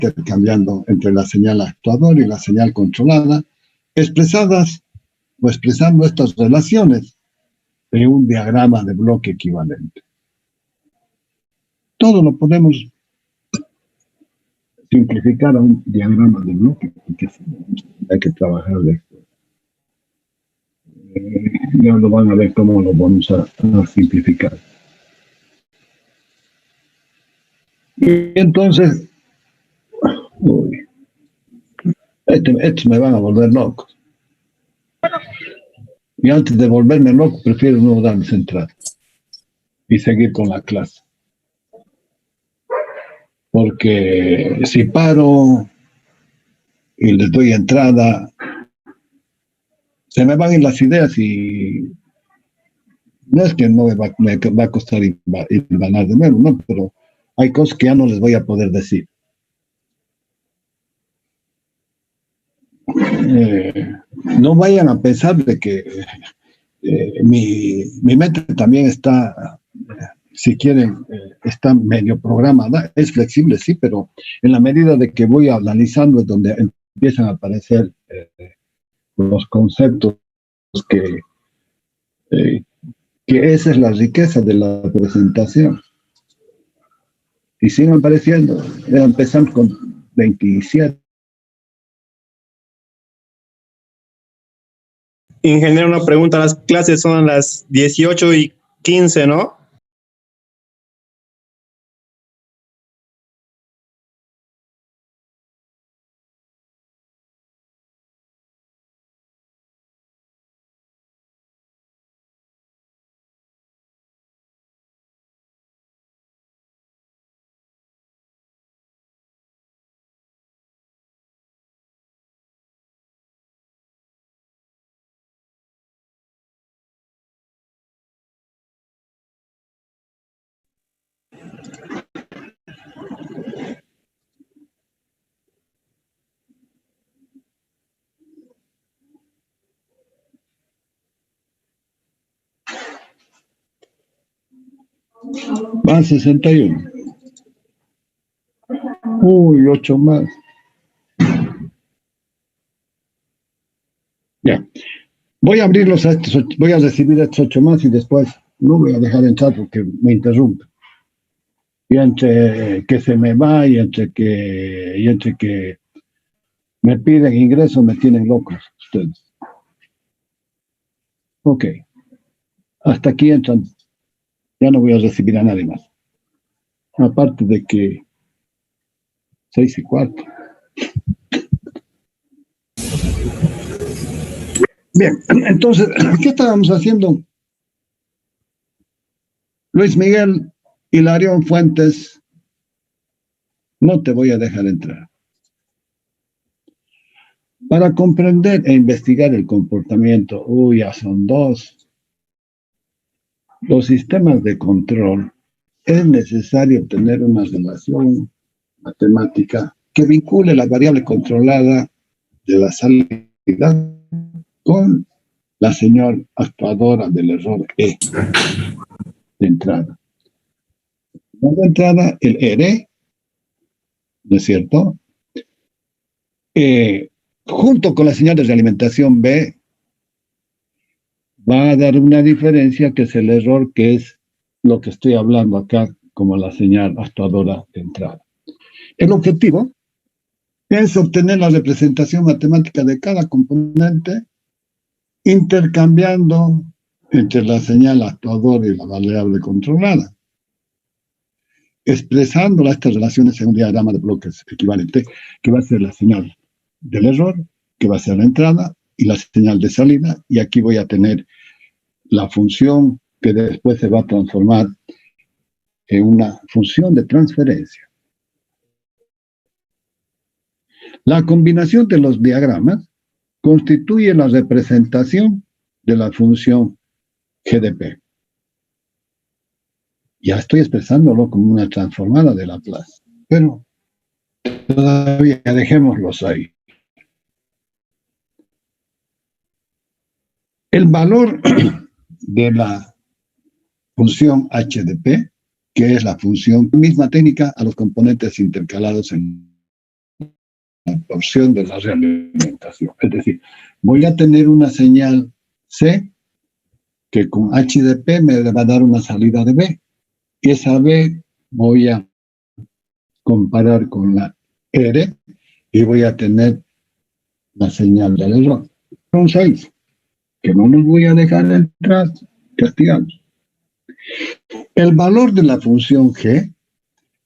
intercambiando entre la señal actuador y la señal controlada, expresadas o expresando estas relaciones en un diagrama de bloque equivalente. Todo lo podemos simplificar a un diagrama de bloque, porque hay que trabajar de esto. Ya lo van a ver cómo lo vamos a simplificar. Y entonces, estos me van a volver locos. Y antes de volverme loco, prefiero no darles entrada y seguir con la clase. Porque si paro y les doy entrada, se me van a ir las ideas y no es que no me va a costar ganar de nuevo, no, pero hay cosas que ya no les voy a poder decir. No vayan a pensar de que mi mente también está, si quieren, está medio programada, es flexible, sí, pero en la medida de que voy analizando es donde empiezan a aparecer los conceptos que esa es la riqueza de la presentación. Y siguen apareciendo, empezamos con 27. Ingeniero, una pregunta, las clases son las 18:15, ¿no? Van 61. Uy, 8 más. Ya. Voy a abrirlos a estos, voy a recibir estos 8 más y después no voy a dejar entrar porque me interrumpe. Y entre que se me va y entre que me piden ingreso, me tienen locos ustedes. Ok. Hasta aquí entran. Ya no voy a recibir a nadie más. Aparte de que 6:15. Bien, entonces, ¿qué estábamos haciendo? Luis Miguel Hilarión Fuentes, no te voy a dejar entrar. Para comprender e investigar el comportamiento, ya son 2. Los sistemas de control, es necesario tener una relación matemática que vincule la variable controlada de la salida con la señal actuadora del error E de entrada. De entrada, el ERE, ¿no es cierto? Junto con la señal de realimentación B, va a dar una diferencia que es el error, que es lo que estoy hablando acá como la señal actuadora de entrada. El objetivo es obtener la representación matemática de cada componente intercambiando entre la señal actuadora y la variable controlada, expresando estas relaciones en un diagrama de bloques equivalente, que va a ser la señal del error, que va a ser la entrada, y la señal de salida, y aquí voy a tener la función que después se va a transformar en una función de transferencia. La combinación de los diagramas constituye la representación de la función GDP. Ya estoy expresándolo como una transformada de Laplace, pero todavía dejémoslos ahí. El valor de la función HDP, que es la función misma técnica a los componentes intercalados en porción de la realimentación. Es decir, voy a tener una señal C que con HDP me va a dar una salida de B. Y esa B voy a comparar con la R y voy a tener la señal del error. Son 6, que no nos voy a dejar entrar castigados. El valor de la función G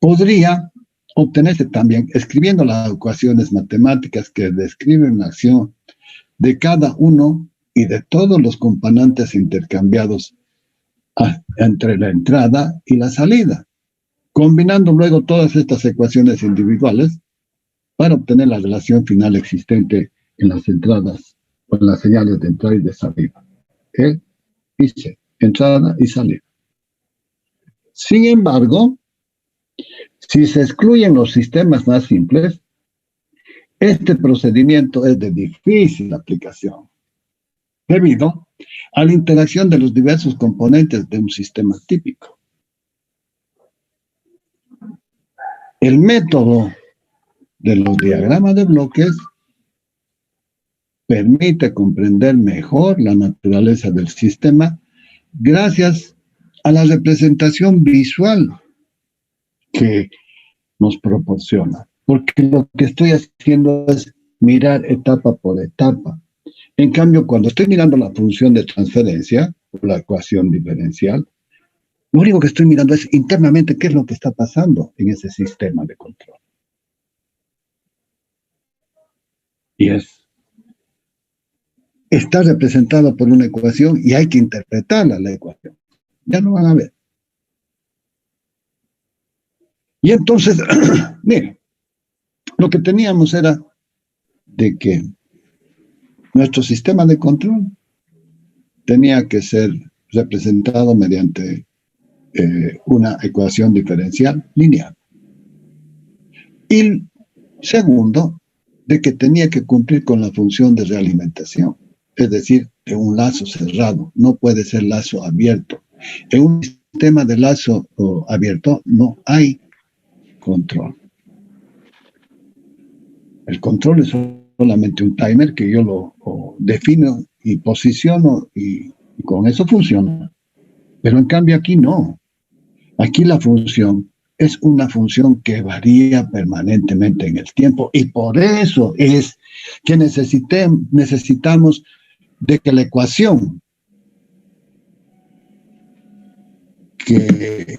podría obtenerse también escribiendo las ecuaciones matemáticas que describen la acción de cada uno y de todos los componentes intercambiados entre la entrada y la salida, combinando luego todas estas ecuaciones individuales para obtener la relación final existente en las entradas o en las señales de entrada y de salida. E y C, entrada y salida. Sin embargo, si se excluyen los sistemas más simples, este procedimiento es de difícil aplicación, debido a la interacción de los diversos componentes de un sistema típico. El método de los diagramas de bloques permite comprender mejor la naturaleza del sistema gracias a la representación visual que nos proporciona. Porque lo que estoy haciendo es mirar etapa por etapa. En cambio, cuando estoy mirando la función de transferencia, o la ecuación diferencial, lo único que estoy mirando es internamente qué es lo que está pasando en ese sistema de control. Y está representado por una ecuación y hay que interpretarla, la ecuación. Ya lo van a ver. Y entonces, miren, lo que teníamos era de que nuestro sistema de control tenía que ser representado mediante una ecuación diferencial lineal. Y segundo, de que tenía que cumplir con la función de realimentación, es decir, de un lazo cerrado, no puede ser lazo abierto. En un sistema de lazo abierto no hay control. El control es solamente un timer que yo lo defino y posiciono y con eso funciona. Pero en cambio aquí no. Aquí la función es una función que varía permanentemente en el tiempo y por eso es que necesitamos de que la ecuación que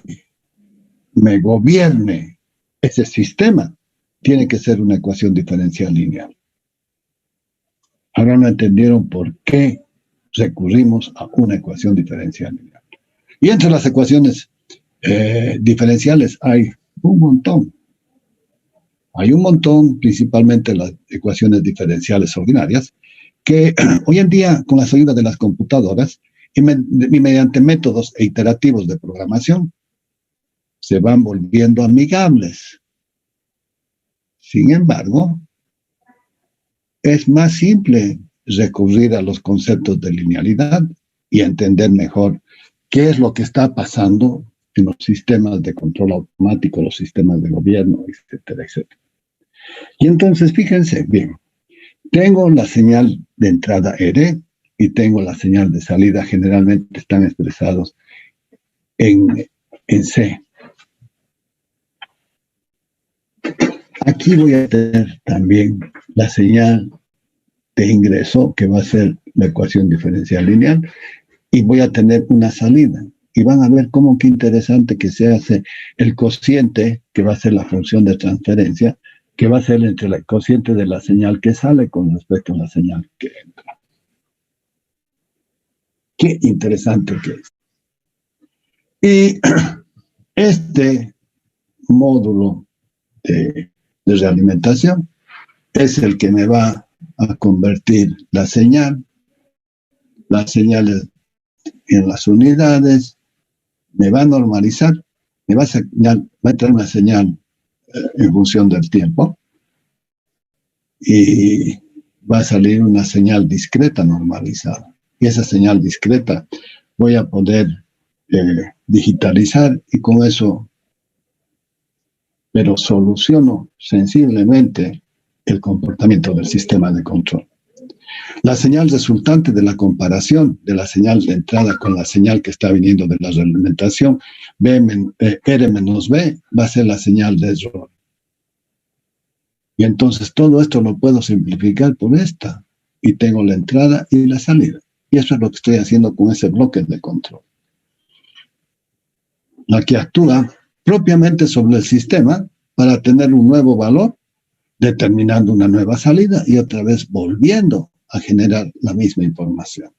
me gobierne ese sistema tiene que ser una ecuación diferencial lineal. Ahora no entendieron por qué recurrimos a una ecuación diferencial lineal. Y entre las ecuaciones diferenciales hay un montón. Hay un montón, principalmente las ecuaciones diferenciales ordinarias, que hoy en día, con las ayudas de las computadoras y mediante métodos iterativos de programación, se van volviendo amigables. Sin embargo, es más simple recurrir a los conceptos de linealidad y entender mejor qué es lo que está pasando en los sistemas de control automático, los sistemas de gobierno, etcétera, etcétera. Y entonces, fíjense bien, tengo la señal de entrada R y tengo la señal de salida, generalmente están expresados en C. Aquí voy a tener también la señal de ingreso, que va a ser la ecuación diferencial lineal, y voy a tener una salida. Y van a ver cómo qué interesante que se hace el cociente, que va a ser la función de transferencia, que va a ser entre el cociente de la señal que sale con respecto a la señal que entra. Qué interesante que es. Y este módulo de realimentación es el que me va a convertir las señales en las unidades, me va a normalizar, va a traer una señal en función del tiempo y va a salir una señal discreta normalizada. Y esa señal discreta voy a poder digitalizar y con eso, pero soluciono sensiblemente el comportamiento del sistema de control. La señal resultante de la comparación de la señal de entrada con la señal que está viniendo de la realimentación, R menos B, va a ser la señal de error. Y entonces todo esto lo puedo simplificar por esta. Y tengo la entrada y la salida. Y eso es lo que estoy haciendo con ese bloque de control. La que actúa propiamente sobre el sistema para tener un nuevo valor, determinando una nueva salida y otra vez volviendo a generar la misma información.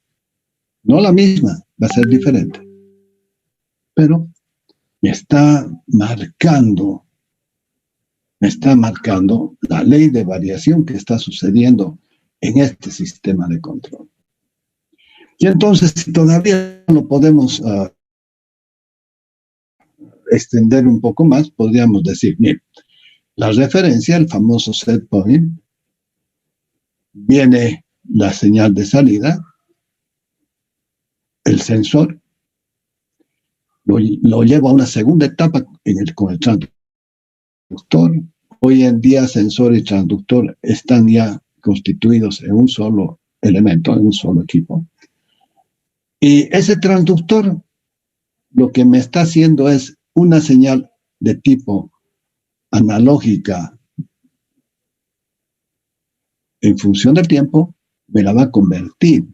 No la misma, va a ser diferente. Pero me está marcando la ley de variación que está sucediendo en este sistema de control. Y entonces, si todavía lo podemos extender un poco más, podríamos decir, mire, la referencia, el famoso set point, viene la señal de salida, el sensor, lo llevo a una segunda etapa con el transductor. Hoy en día sensor y transductor están ya constituidos en un solo elemento, en un solo equipo. Y ese transductor lo que me está haciendo es una señal de tipo analógica en función del tiempo, me la va a convertir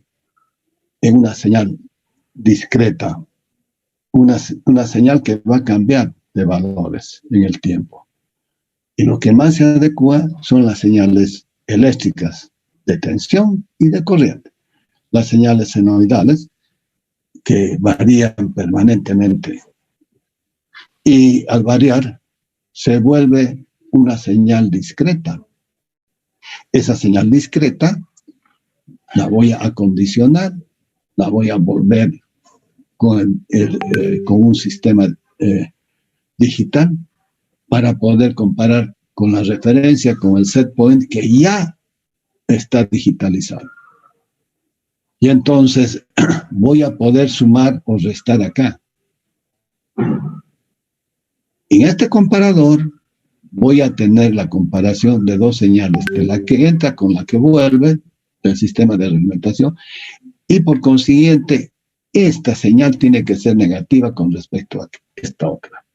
en una señal discreta, una señal que va a cambiar de valores en el tiempo. Y lo que más se adecua son las señales eléctricas de tensión y de corriente. Las señales senoidales que varían permanentemente. Y al variar, se vuelve una señal discreta. Esa señal discreta la voy a acondicionar, la voy a volver con un sistema digital para poder comparar con la referencia, con el set point que ya está digitalizado. Y entonces voy a poder sumar o restar acá. En este comparador voy a tener la comparación de dos señales, de la que entra con la que vuelve del sistema de alimentación, y por consiguiente, esta señal tiene que ser negativa con respecto a esta otra.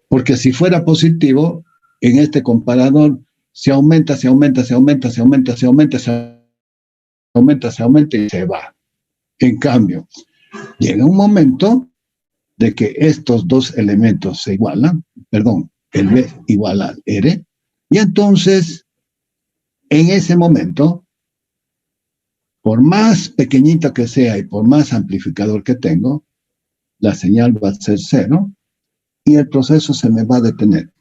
Porque si fuera positivo, en este comparador se aumenta y se va. En cambio, llega un momento de que estos dos elementos se igualan, el B igual al R, y entonces, en ese momento, por más pequeñito que sea y por más amplificador que tengo, la señal va a ser cero y el proceso se me va a detener.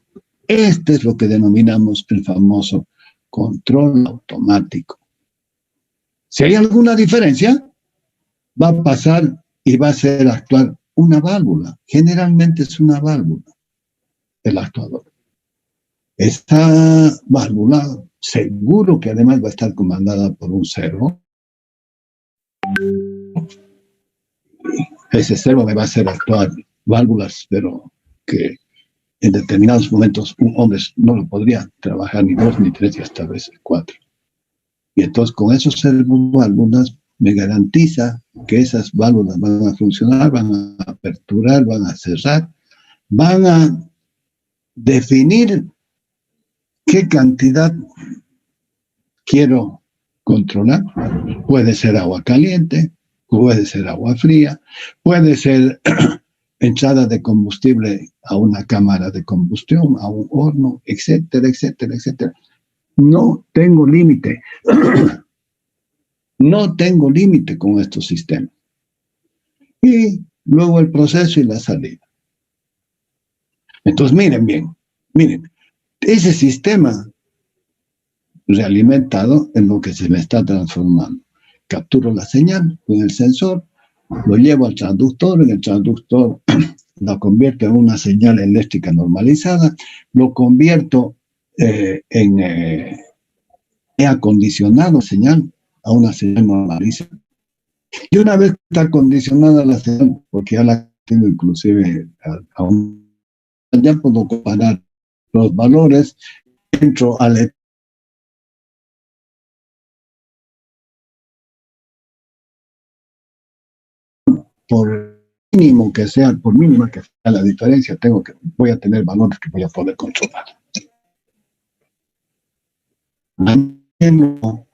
Este es lo que denominamos el famoso control automático. Si hay alguna diferencia, va a pasar y va a hacer actuar una válvula. Generalmente es una válvula, el actuador. Esta válvula seguro que además va a estar comandada por un servo. Ese servo me va a hacer actuar válvulas, pero que en determinados momentos un hombre no lo podría trabajar ni 2, ni 3 y hasta a veces 4. Y entonces con esos servos válvulas me garantiza que esas válvulas van a funcionar, van a aperturar, van a cerrar, van a definir qué cantidad quiero controlar. Puede ser agua caliente, puede ser agua fría, puede ser entrada de combustible a una cámara de combustión, a un horno, etcétera, etcétera, etcétera. No tengo límite. No tengo límite con estos sistemas. Y luego el proceso y la salida. Entonces, miren, ese sistema realimentado en lo que se me está transformando. Capturo la señal con el sensor, lo llevo al transductor, en el transductor lo convierto en una señal eléctrica normalizada, lo convierto he acondicionado señal a una señal normalizada. Y una vez que está acondicionada la señal, porque ya la tengo inclusive ya puedo comparar los valores, entro al por mínimo que sea, por mínima que sea la diferencia, voy a tener valores que voy a poder controlar. Mantengo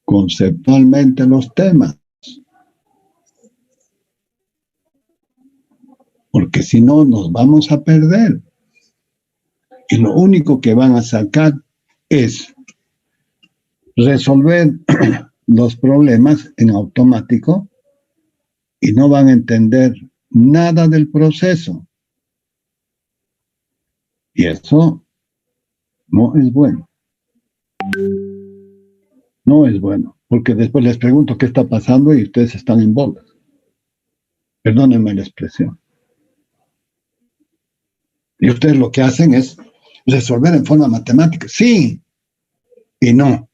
conceptualmente los temas, porque si no nos vamos a perder. Y lo único que van a sacar es resolver los problemas en automático y no van a entender nada del proceso. Y eso no es bueno. No es bueno, porque después les pregunto qué está pasando y ustedes están en bolas. Perdónenme la expresión. Y ustedes lo que hacen es resolver en forma matemática. Sí y no.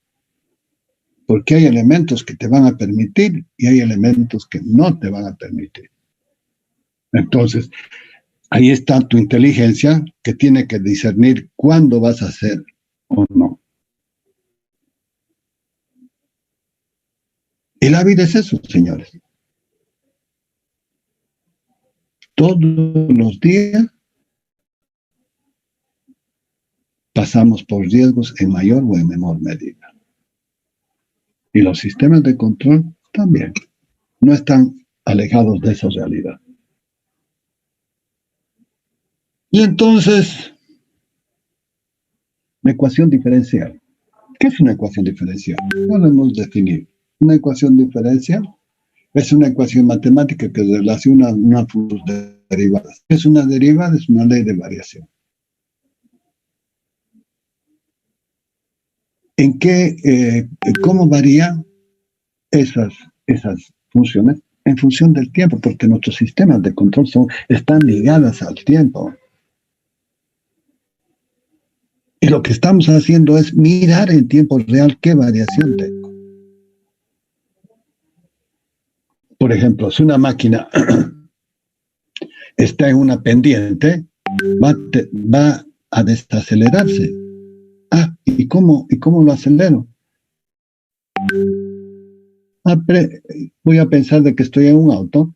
Porque hay elementos que te van a permitir y hay elementos que no te van a permitir. Entonces, ahí está tu inteligencia que tiene que discernir cuándo vas a hacer o no. Y la vida es eso, señores. Todos los días pasamos por riesgos en mayor o en menor medida. Y los sistemas de control también no están alejados de esa realidad. Y entonces, la ecuación diferencial. ¿Qué es una ecuación diferencial? Podemos definir. Una ecuación diferencial es una ecuación matemática que relaciona una función de derivadas. ¿Qué es una derivada? Es una ley de variación. ¿En qué, cómo varían esas funciones? En función del tiempo, porque nuestros sistemas de control están ligados al tiempo. Y lo que estamos haciendo es mirar en tiempo real qué variación tengo. Por ejemplo, si una máquina está en una pendiente, va a desacelerarse. ¿Y cómo lo acelero? Voy a pensar de que estoy en un auto.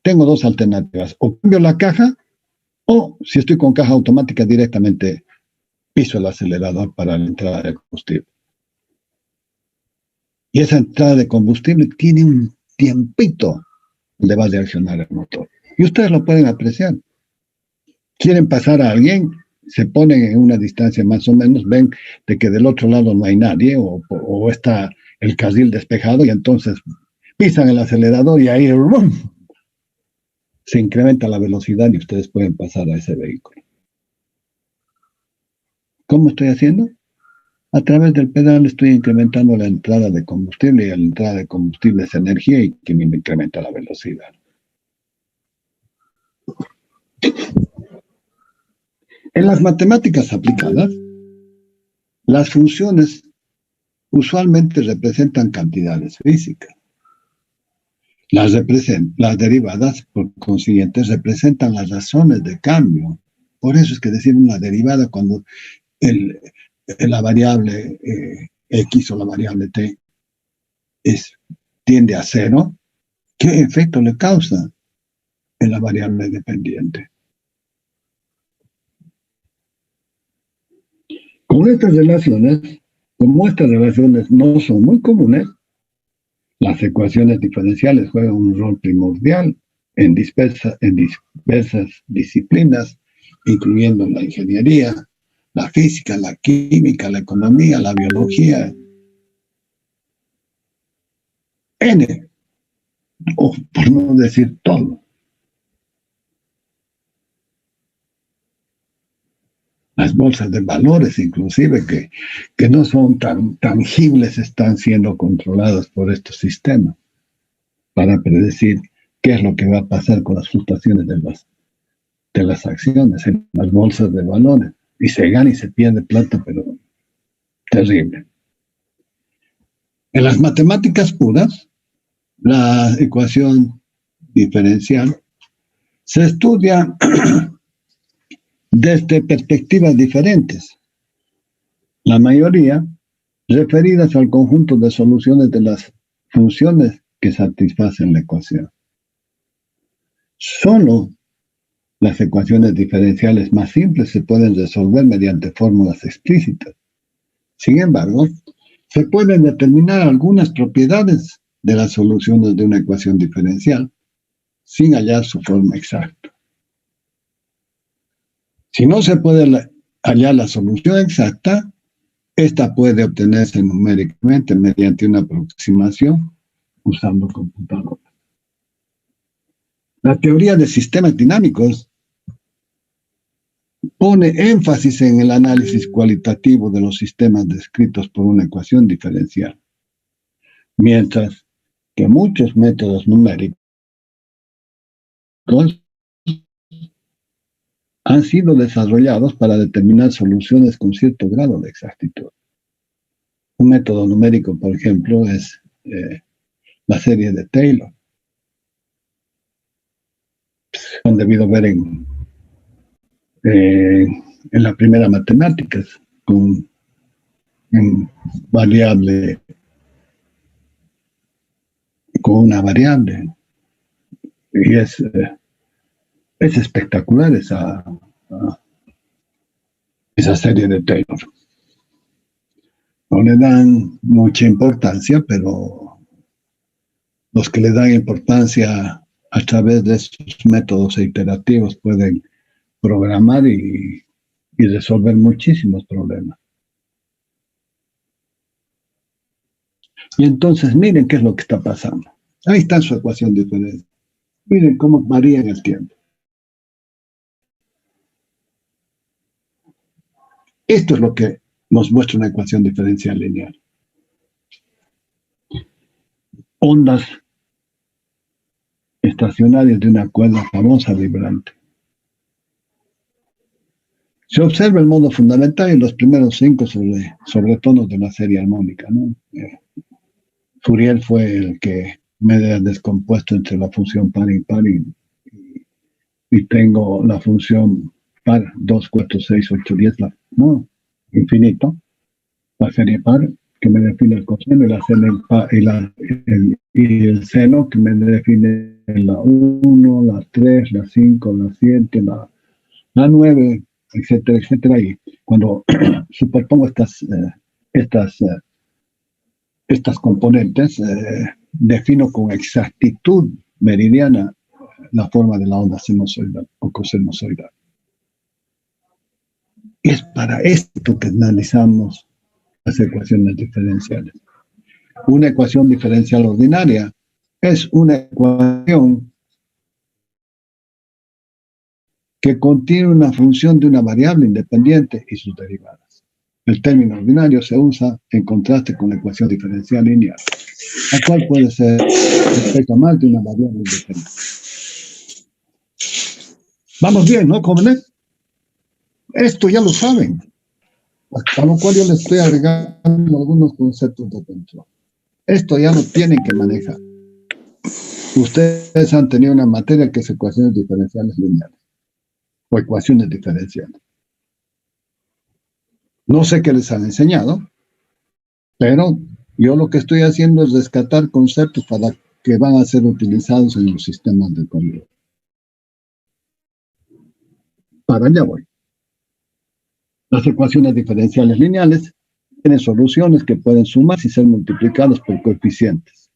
Tengo dos alternativas. O cambio la caja, o si estoy con caja automática, directamente piso el acelerador para la entrada de combustible. Y esa entrada de combustible tiene un tiempito donde va a reaccionar el motor. Y ustedes lo pueden apreciar. Quieren pasar a alguien, se ponen en una distancia más o menos, ven de que del otro lado no hay nadie o está el carril despejado y entonces pisan el acelerador y ahí ¡rum!, se incrementa la velocidad y ustedes pueden pasar a ese vehículo. ¿Cómo estoy haciendo? A través del pedal estoy incrementando la entrada de combustible y la entrada de combustible es energía y que me incrementa la velocidad. En las matemáticas aplicadas, las funciones usualmente representan cantidades físicas. Las derivadas, por consiguiente, representan las razones de cambio. Por eso es que decir una derivada cuando la variable X o la variable T tiende a cero, ¿qué efecto le causa en la variable dependiente? Como estas relaciones no son muy comunes, las ecuaciones diferenciales juegan un rol primordial en diversas disciplinas, incluyendo la ingeniería, la física, la química, la economía, la biología, o por no decir todo. Las bolsas de valores, inclusive, que no son tan tangibles, están siendo controladas por estos sistemas para predecir qué es lo que va a pasar con las fluctuaciones de las acciones en las bolsas de valores. Y se gana y se pierde plata, pero terrible. En las matemáticas puras, la ecuación diferencial se estudia desde perspectivas diferentes. La mayoría referidas al conjunto de soluciones de las funciones que satisfacen la ecuación. Solo las ecuaciones diferenciales más simples se pueden resolver mediante fórmulas explícitas. Sin embargo, se pueden determinar algunas propiedades de las soluciones de una ecuación diferencial sin hallar su forma exacta. Si no se puede hallar la solución exacta, esta puede obtenerse numéricamente mediante una aproximación usando computadoras. La teoría de sistemas dinámicos pone énfasis en el análisis cualitativo de los sistemas descritos por una ecuación diferencial, mientras que muchos métodos numéricos han sido desarrollados para determinar soluciones con cierto grado de exactitud. Un método numérico, por ejemplo, es la serie de Taylor. Han debido ver en la primera matemáticas con variable, con una variable, y es espectacular esa serie de Taylor. No le dan mucha importancia, pero los que le dan importancia a través de estos métodos iterativos pueden programar y resolver muchísimos problemas. Y entonces miren qué es lo que está pasando. Ahí está su ecuación diferencial. Miren cómo varía en el tiempo. Esto es lo que nos muestra una ecuación diferencial lineal. Ondas estacionarias de una cuerda famosa vibrante. Se observa el modo fundamental y los primeros 5 sobretonos de la serie armónica, ¿no? Fourier fue el que me ha descompuesto entre la función par y impar y tengo la función par 2, 4, 6, 8, 10, infinito, la serie par que me define el coseno y la seno y el seno que me define la 1, la 3, la 5, la 7, la 9, etcétera, etcétera. Y cuando superpongo estas componentes, defino con exactitud meridiana la forma de la onda sinusoidal o cosinusoidal. Es para esto que analizamos las ecuaciones diferenciales. Una ecuación diferencial ordinaria es una ecuación que contiene una función de una variable independiente y sus derivadas. El término ordinario se usa en contraste con la ecuación diferencial lineal, la cual puede ser respecto a más de una variable independiente. Vamos bien, ¿no, jóvenes? Esto ya lo saben, a lo cual yo les estoy agregando algunos conceptos de control. Esto ya lo tienen que manejar. Ustedes han tenido una materia que es ecuaciones diferenciales lineales o ecuaciones diferenciales. No sé qué les han enseñado, pero yo lo que estoy haciendo es rescatar conceptos para que van a ser utilizados en los sistemas de control. Para allá voy. Las ecuaciones diferenciales lineales tienen soluciones que pueden sumarse y ser multiplicadas por coeficientes.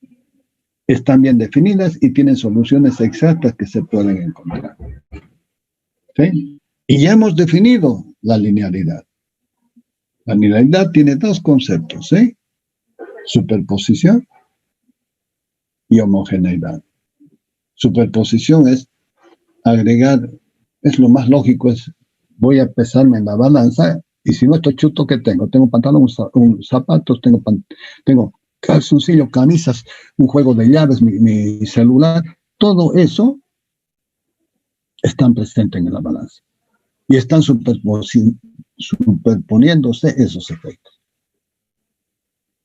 Están bien definidas y tienen soluciones exactas que se pueden encontrar. ¿Sí? Y ya hemos definido la linealidad. La linealidad tiene dos conceptos, ¿sí? Superposición y homogeneidad. Superposición es agregar, es lo más lógico, es voy a pesarme en la balanza y si no estoy chuto, ¿qué tengo? Tengo pantalones, zapatos, tengo calzoncillos, camisas, un juego de llaves, mi celular, todo eso están presentes en la balanza y están superponiéndose esos efectos.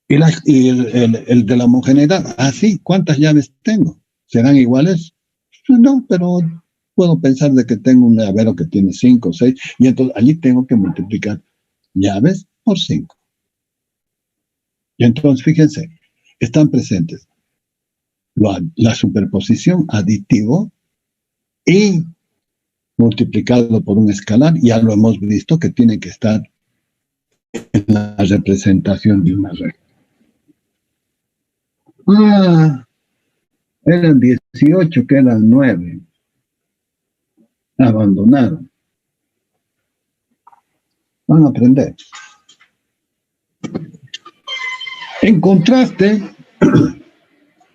Y el de la homogeneidad, sí, ¿cuántas llaves tengo? ¿Serán iguales? No, pero puedo pensar de que tengo un llavero que tiene 5 o 6, y entonces allí tengo que multiplicar llaves por 5. Y entonces, fíjense, están presentes la superposición aditivo y multiplicado por un escalar, ya lo hemos visto que tiene que estar en la representación de una recta. Eran 18, quedan 9. Abandonaron. Van a aprender. En contraste,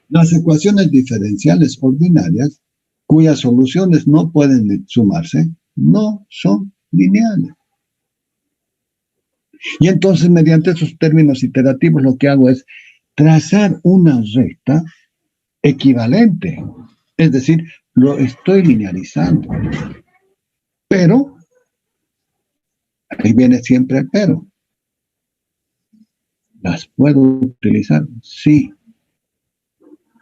las ecuaciones diferenciales ordinarias, cuyas soluciones no pueden sumarse, no son lineales. Y entonces, mediante esos términos iterativos, lo que hago es trazar una recta equivalente. Es decir, lo estoy linealizando. Pero, ahí viene siempre el pero. ¿Las puedo utilizar? Sí.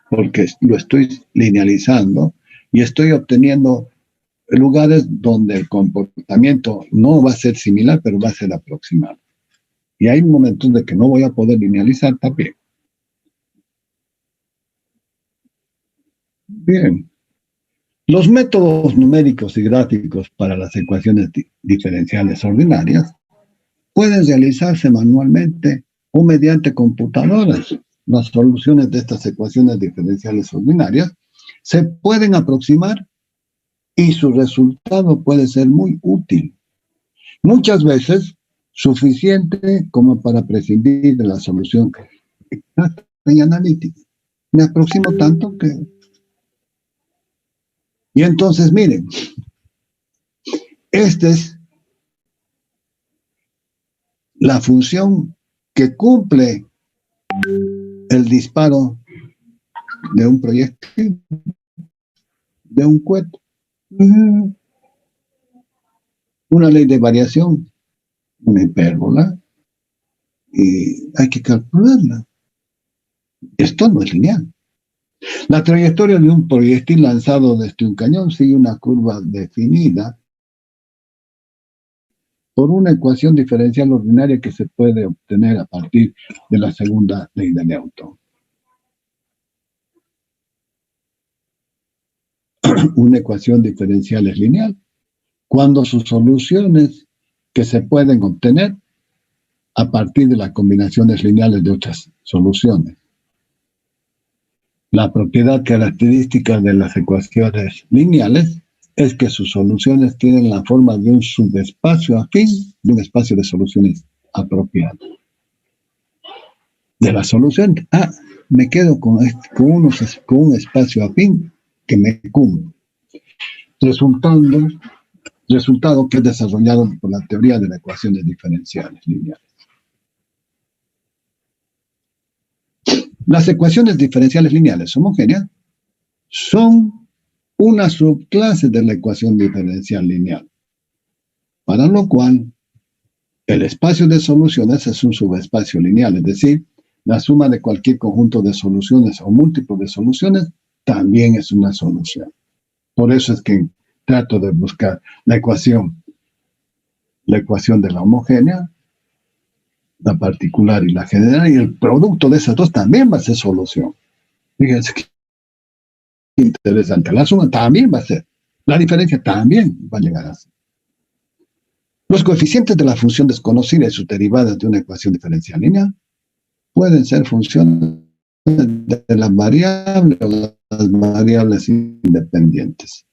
Porque lo estoy linealizando y estoy obteniendo lugares donde el comportamiento no va a ser similar, pero va a ser aproximado. Y hay momentos de que no voy a poder linealizar también. Bien. Los métodos numéricos y gráficos para las ecuaciones diferenciales ordinarias pueden realizarse manualmente o mediante computadoras. Las soluciones de estas ecuaciones diferenciales ordinarias se pueden aproximar y su resultado puede ser muy útil. Muchas veces suficiente como para prescindir de la solución exacta y analítica. Me aproximo tanto que... Y entonces, miren, esta es la función que cumple el disparo de un proyectil, de un cohete. Una ley de variación, una hipérbola, y hay que calcularla. Esto no es lineal. La trayectoria de un proyectil lanzado desde un cañón sigue una curva definida por una ecuación diferencial ordinaria que se puede obtener a partir de la segunda ley de Newton. Una ecuación diferencial es lineal cuando sus soluciones que se pueden obtener a partir de las combinaciones lineales de otras soluciones. La propiedad característica de las ecuaciones lineales es que sus soluciones tienen la forma de un subespacio afín de un espacio de soluciones apropiado. De la solución, me quedo con un espacio afín que me cumple. Resultado que es desarrollado por la teoría de las ecuaciones diferenciales lineales. Las ecuaciones diferenciales lineales homogéneas son una subclase de la ecuación diferencial lineal, para lo cual el espacio de soluciones es un subespacio lineal, es decir, la suma de cualquier conjunto de soluciones o múltiplo de soluciones también es una solución. Por eso es que trato de buscar la ecuación de la homogénea, la particular y la general, y el producto de esas dos también va a ser solución. Fíjense qué interesante. La suma también va a ser. La diferencia también va a llegar a ser. Los coeficientes de la función desconocida y sus derivadas de una ecuación diferencial lineal pueden ser funciones de las variables o las variables independientes,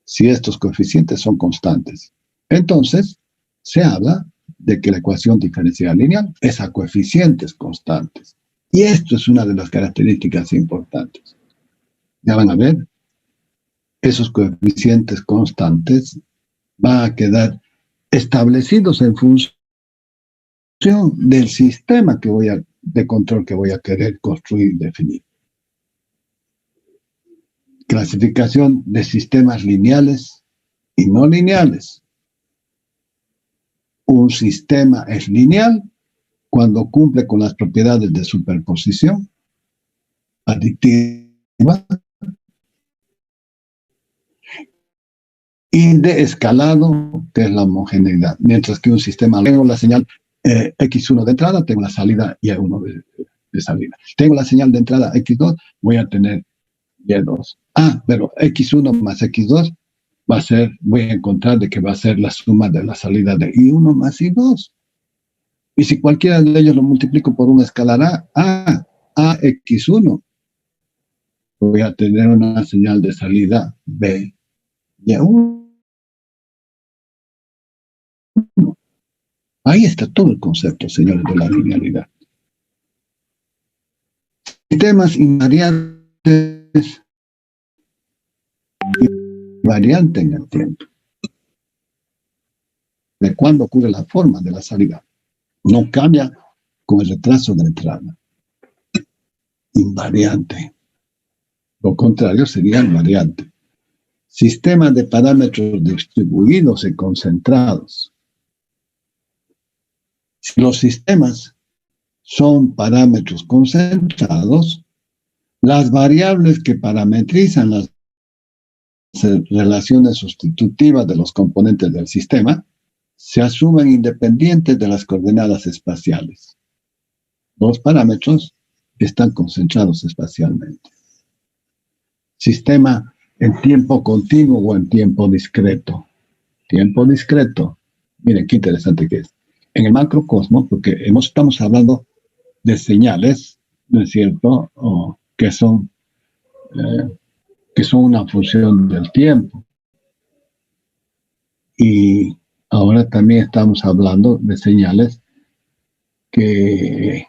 si estos coeficientes son constantes. Entonces, se habla de que la ecuación diferencial lineal es a coeficientes constantes. Y esto es una de las características importantes. Ya van a ver, esos coeficientes constantes van a quedar establecidos en función del sistema de control que voy a querer construir y definir. Clasificación de sistemas lineales y no lineales. Un sistema es lineal cuando cumple con las propiedades de superposición, aditiva y de escalado, que es la homogeneidad. Mientras que un sistema, tengo la señal X1 de entrada, tengo la salida Y1 de salida. Tengo la señal de entrada X2, voy a tener Y2. Pero X1 más X2 voy a encontrar de que va a ser la suma de la salida de I1 más I2. Y si cualquiera de ellos lo multiplico por una escalar AX1, voy a tener una señal de salida B y A1. Ahí está todo el concepto, señores, de la linealidad. Sistemas invariantes variante en el tiempo. De cuándo ocurre la forma de la salida. No cambia con el retraso de la entrada. Invariante. Lo contrario sería invariante. Sistema de parámetros distribuidos y concentrados. Si los sistemas son parámetros concentrados, las variables que parametrizan las relaciones sustitutivas de los componentes del sistema se asumen independientes de las coordenadas espaciales. Los parámetros están concentrados espacialmente. Sistema en tiempo continuo o en tiempo discreto. Tiempo discreto. Miren qué interesante que es. En el macrocosmos, porque estamos hablando de señales, ¿no es cierto? Que son una función del tiempo. Y ahora también estamos hablando de señales que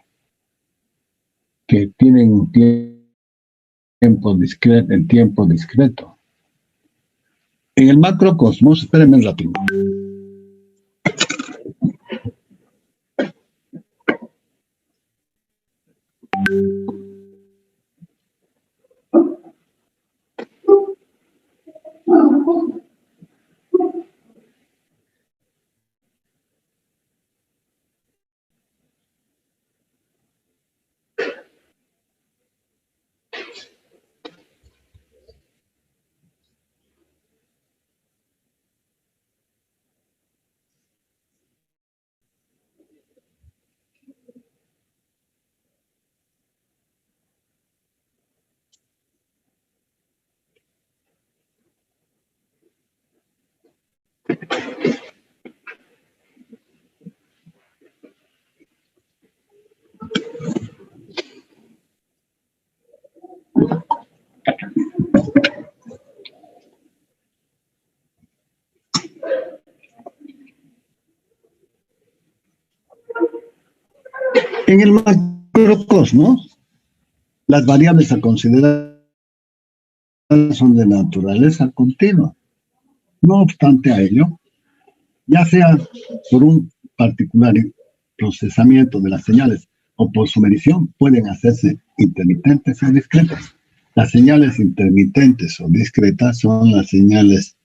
tienen un tiempo discreto. En el macrocosmos, espérenme un ratito. En el macrocosmos, las variables a considerar son de naturaleza continua. No obstante a ello, ya sea por un particular procesamiento de las señales o por su medición, pueden hacerse intermitentes o discretas. Las señales intermitentes o discretas son las señales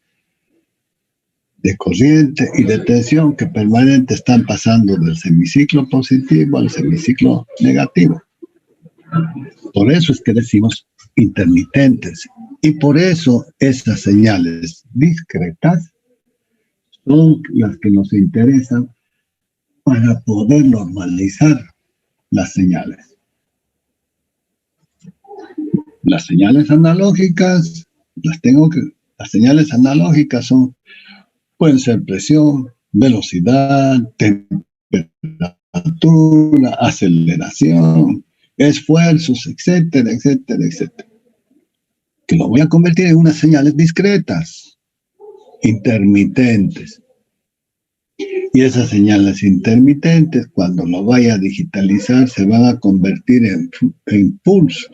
de corriente y de tensión que permanentemente están pasando del semiciclo positivo al semiciclo negativo. Por eso es que decimos intermitentes. Y por eso esas señales discretas son las que nos interesan para poder normalizar las señales. Las señales analógicas, las señales analógicas pueden ser presión, velocidad, temperatura, aceleración, esfuerzos, etcétera, etcétera, etcétera. Que lo voy a convertir en unas señales discretas, intermitentes. Y esas señales intermitentes, cuando lo vaya a digitalizar, se van a convertir en pulsos.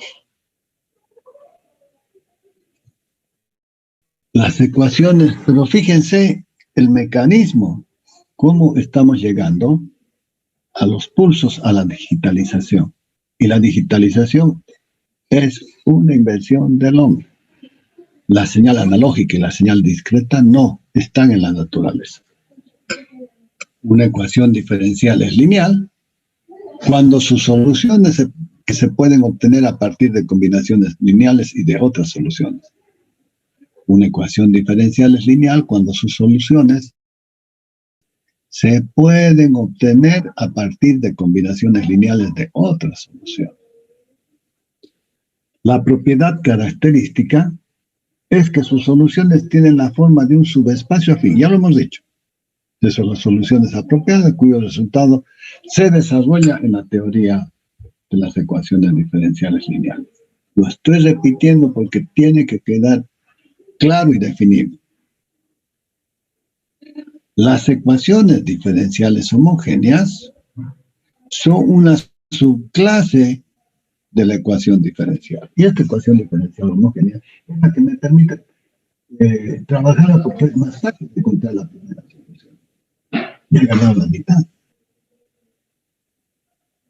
Las ecuaciones, pero fíjense el mecanismo, cómo estamos llegando a los pulsos, a la digitalización. Y la digitalización es una invención del hombre. La señal analógica y la señal discreta no están en la naturaleza. Una ecuación diferencial es lineal cuando sus soluciones que se pueden obtener a partir de combinaciones lineales y de otras soluciones. Una ecuación diferencial es lineal cuando sus soluciones se pueden obtener a partir de combinaciones lineales de otras soluciones. La propiedad característica es que sus soluciones tienen la forma de un subespacio afín. Ya lo hemos dicho. Esas son las soluciones apropiadas, cuyo resultado se desarrolla en la teoría de las ecuaciones diferenciales lineales. Lo estoy repitiendo porque tiene que quedar claro y definido. Las ecuaciones diferenciales homogéneas son una subclase de la ecuación diferencial. Y esta ecuación diferencial homogénea es la que me permite trabajar porque es más fácil de encontrar la primera solución. Ya he ganado la mitad.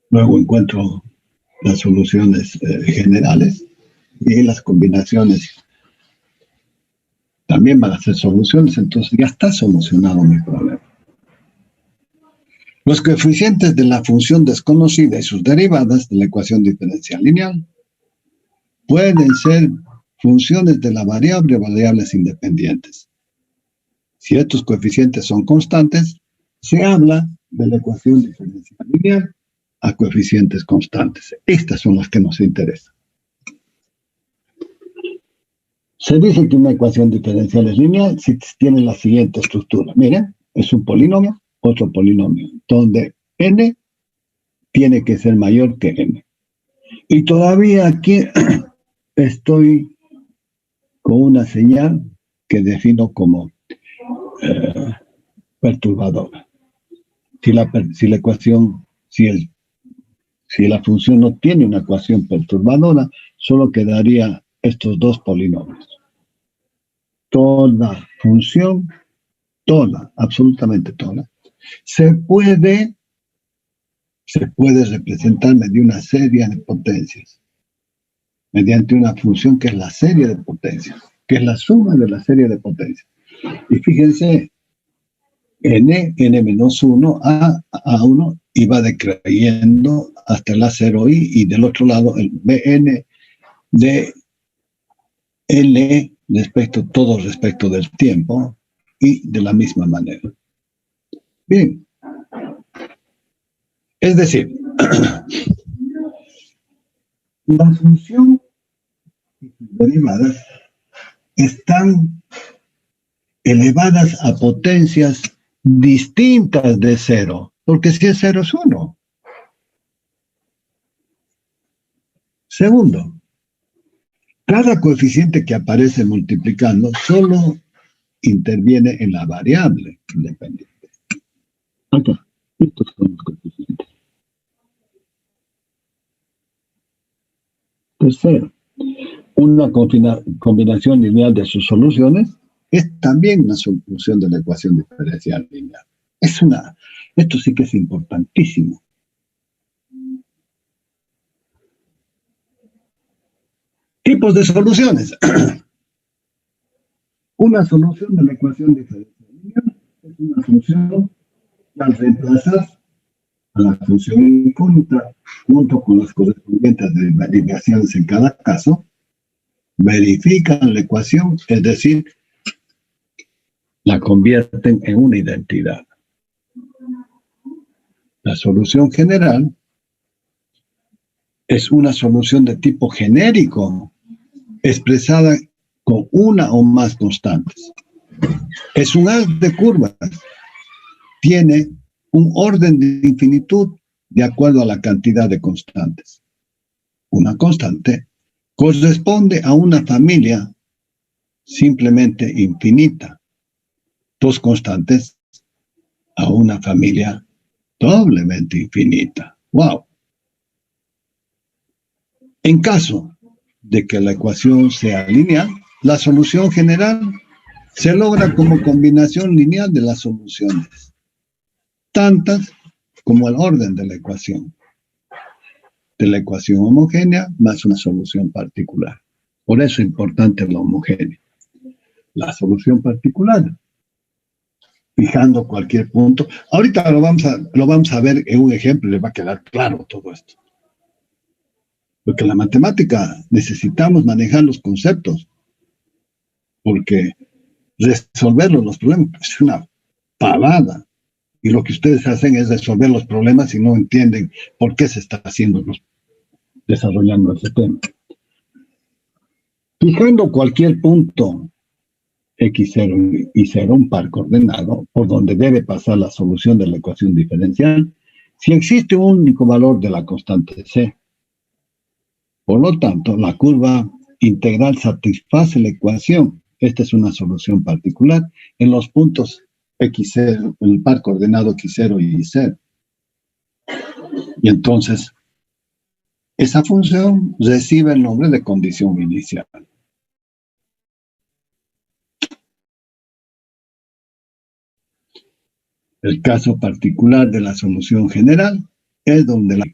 Luego encuentro las soluciones generales y las combinaciones también van a ser soluciones, entonces ya está solucionado mi problema. Los coeficientes de la función desconocida y sus derivadas de la ecuación diferencial lineal pueden ser funciones de la variable o variables independientes. Si estos coeficientes son constantes, se habla de la ecuación diferencial lineal a coeficientes constantes. Estas son las que nos interesan. Se dice que una ecuación diferencial es lineal si tiene la siguiente estructura. Miren, es un polinomio, otro polinomio, donde n tiene que ser mayor que n. Y todavía aquí estoy con una señal que defino como perturbadora. Si la función no tiene una ecuación perturbadora, solo quedaría estos dos polinomios. Toda función, absolutamente toda, se puede representar mediante una serie de potencias, mediante una función que es la serie de potencias, que es la suma de la serie de potencias. Y fíjense, n menos 1, a1, y va decreyendo hasta el a0i, y del otro lado el bn de L todo respecto del tiempo, y de la misma manera. Bien. Es decir, la función y sus derivadas están elevadas a potencias distintas de 0, porque si es 0 es 1. Segundo, cada coeficiente que aparece multiplicando solo interviene en la variable independiente. Acá, estos son los coeficientes. Tercero, una combinación lineal de sus soluciones es también una solución de la ecuación diferencial lineal. Esto sí que es importantísimo. Tipos de soluciones. Una solución de la ecuación diferencial lineal es una función que al reemplazar a la función incógnita junto con las correspondientes derivaciones en cada caso, verifican la ecuación, es decir, la convierten en una identidad. La solución general es una solución de tipo genérico, expresada con una o más constantes. Es un haz de curvas. Tiene un orden de infinitud de acuerdo a la cantidad de constantes. Una constante corresponde a una familia simplemente infinita. Dos constantes a una familia doblemente infinita. ¡Wow! En caso de que la ecuación sea lineal, la solución general se logra como combinación lineal de las soluciones, tantas como el orden de la ecuación homogénea más una solución particular. Por eso es importante la homogénea. La solución particular, fijando cualquier punto. Ahorita lo vamos a ver en un ejemplo y les va a quedar claro todo esto. Porque en la matemática necesitamos manejar los conceptos, porque resolver los problemas es una pavada. Y lo que ustedes hacen es resolver los problemas y no entienden por qué se está desarrollando ese tema. Fijando cualquier punto x0 y 0, un par coordenado, por donde debe pasar la solución de la ecuación diferencial, si existe un único valor de la constante c. Por lo tanto, la curva integral satisface la ecuación. Esta es una solución particular en los puntos x0, en el par coordenado x0 y y0. Y entonces, esa función recibe el nombre de condición inicial. El caso particular de la solución general es donde la...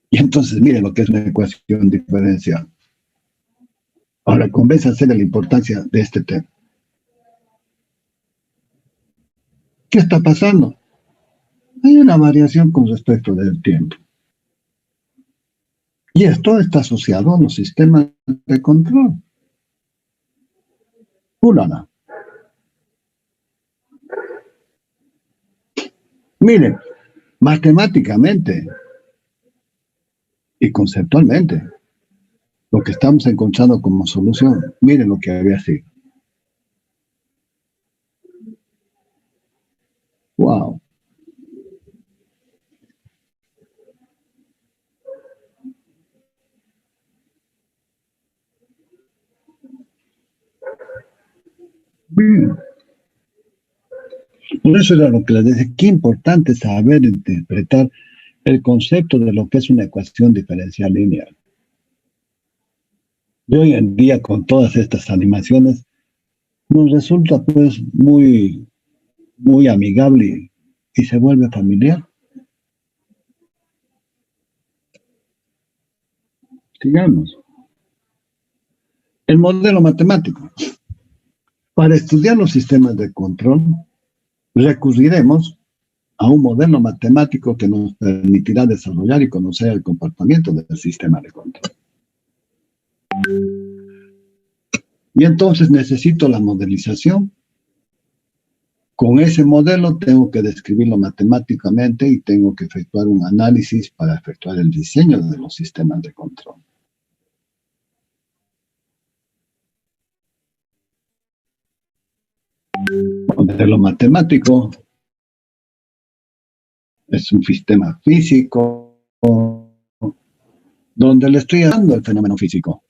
Y entonces, miren lo que es una ecuación diferencial. Ahora, convénzanse de la importancia de este tema. ¿Qué está pasando? Hay una variación con respecto del tiempo. Y esto está asociado a los sistemas de control. Ulala. Miren, matemáticamente y conceptualmente, lo que estamos encontrando como solución, miren lo que había sido. Wow. Bien. Por eso era lo que les decía, qué importante saber interpretar el concepto de lo que es una ecuación diferencial lineal. Y hoy en día, con todas estas animaciones, nos resulta pues muy amigable y se vuelve familiar. Sigamos. El modelo matemático. Para estudiar los sistemas de control, recurriremos a un modelo matemático que nos permitirá desarrollar y conocer el comportamiento del sistema de control. Y entonces necesito la modelización. Con ese modelo tengo que describirlo matemáticamente y tengo que efectuar un análisis para efectuar el diseño de los sistemas de control. Modelo matemático es un sistema físico donde le estoy dando el fenómeno físico.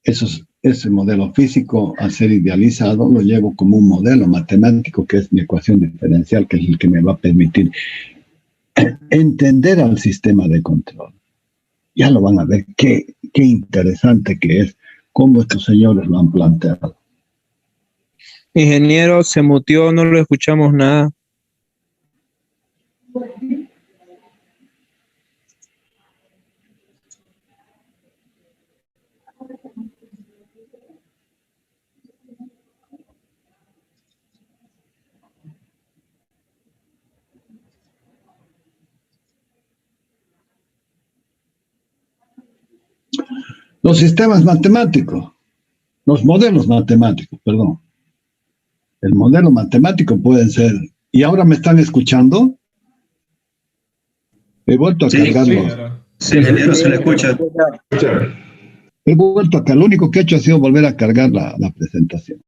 Ese modelo físico, al ser idealizado, lo llevo como un modelo matemático que es mi ecuación diferencial, que es el que me va a permitir entender al sistema de control. Ya lo van a ver, qué interesante que es, cómo estos señores lo han planteado. Ingeniero, se muteó, no lo escuchamos nada. Los sistemas matemáticos, los modelos matemáticos, perdón. El modelo matemático pueden ser... ¿Y ahora me están escuchando? He vuelto a cargarlo. Sí, ingeniero, se le escucha. He vuelto acá. Lo único que he hecho ha sido volver a cargar la presentación.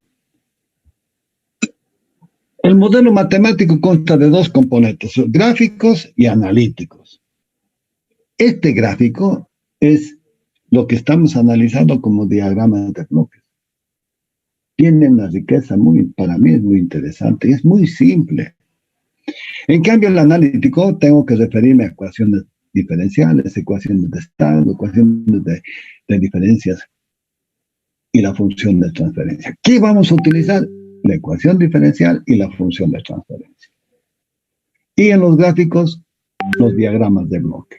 El modelo matemático consta de dos componentes, gráficos y analíticos. Este gráfico es lo que estamos analizando como diagramas de bloques. Tiene una riqueza para mí es muy interesante y es muy simple. En cambio, el analítico tengo que referirme a ecuaciones diferenciales, ecuaciones de estado, ecuaciones de diferencias y la función de transferencia. ¿Qué vamos a utilizar? La ecuación diferencial y la función de transferencia. Y en los gráficos, los diagramas de bloque.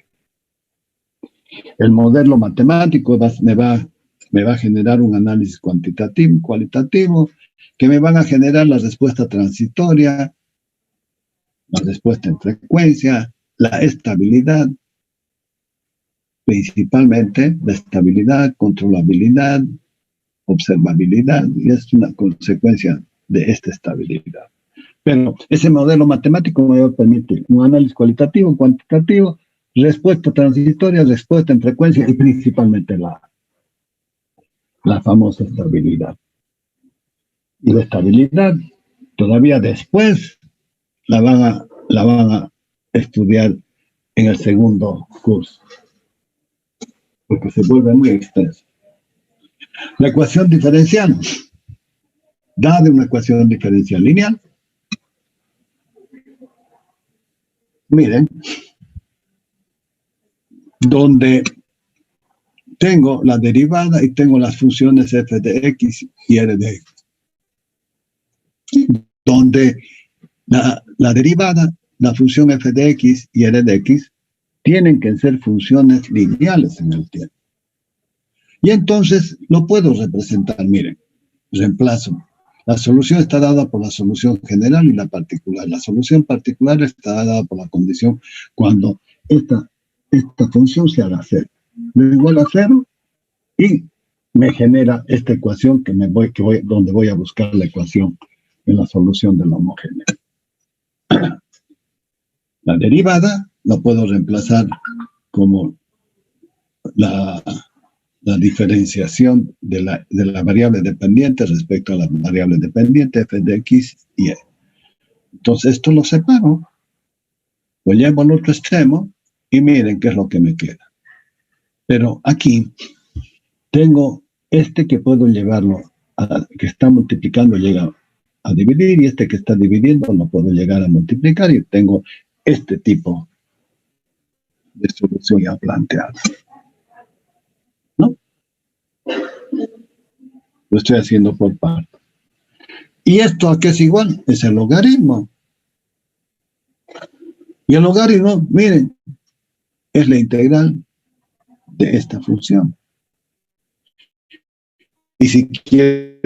El modelo matemático me va a generar un análisis cuantitativo, cualitativo, que me van a generar la respuesta transitoria, la respuesta en frecuencia, la estabilidad, principalmente la estabilidad, controlabilidad, observabilidad, y es una consecuencia de esta estabilidad. Pero ese modelo matemático me va a permitir un análisis cualitativo, cuantitativo, respuesta transitoria, respuesta en frecuencia y principalmente la famosa estabilidad. Y la estabilidad, todavía después, la van a estudiar en el segundo curso, porque se vuelve muy extenso. La ecuación diferencial da de una ecuación diferencial lineal. Miren, donde tengo la derivada y tengo las funciones f de x y r de x. Donde la derivada, la función f de x y r de x, tienen que ser funciones lineales en el tiempo. Y entonces lo puedo representar, miren, reemplazo. La solución está dada por la solución general y la particular. La solución particular está dada por la condición cuando esta función se haga cero. Lo igual a cero y me genera esta ecuación donde voy a buscar la ecuación en la solución de la homogénea. La derivada la puedo reemplazar como la diferenciación de la variable dependiente respecto a la variable dependiente f de x y e. Entonces esto lo separo, lo llevo al otro extremo y miren qué es lo que me queda. Pero aquí tengo que puedo llevarlo, que está multiplicando llega a dividir, y que está dividiendo lo puedo llegar a multiplicar, y tengo este tipo de solución ya planteada. ¿No? Lo estoy haciendo por partes. ¿Y esto a qué es igual? Es el logaritmo. Y el logaritmo, miren, es la integral de esta función. Y si quiero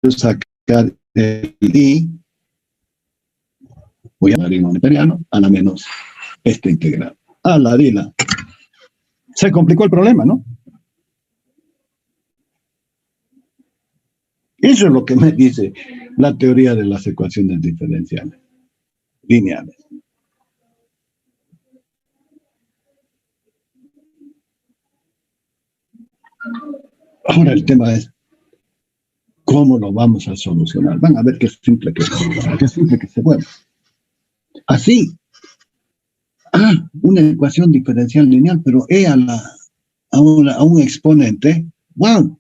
sacar el i, voy a logaritmo neperiano a la menos esta integral. A la dila. Se complicó el problema, ¿no? Eso es lo que me dice la teoría de las ecuaciones diferenciales lineales. Ahora el tema es cómo lo vamos a solucionar. Van a ver qué simple que se vuelve. Así. Una ecuación diferencial lineal, pero E a un exponente. ¡Wow!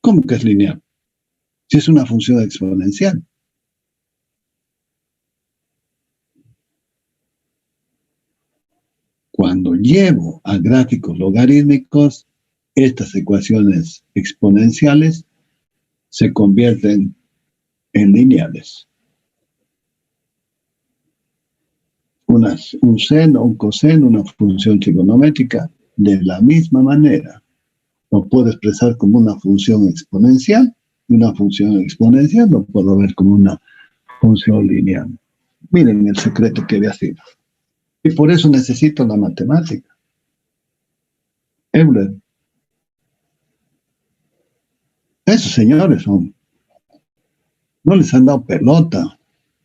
¿Cómo que es lineal? Si es una función exponencial. Cuando llevo a gráficos logarítmicos, estas ecuaciones exponenciales se convierten en lineales. Un seno, un coseno, una función trigonométrica, de la misma manera, lo puedo expresar como una función exponencial, y una función exponencial lo puedo ver como una función lineal. Miren el secreto que había sido. Y por eso necesito la matemática. Euler. Esos señores no les han dado pelota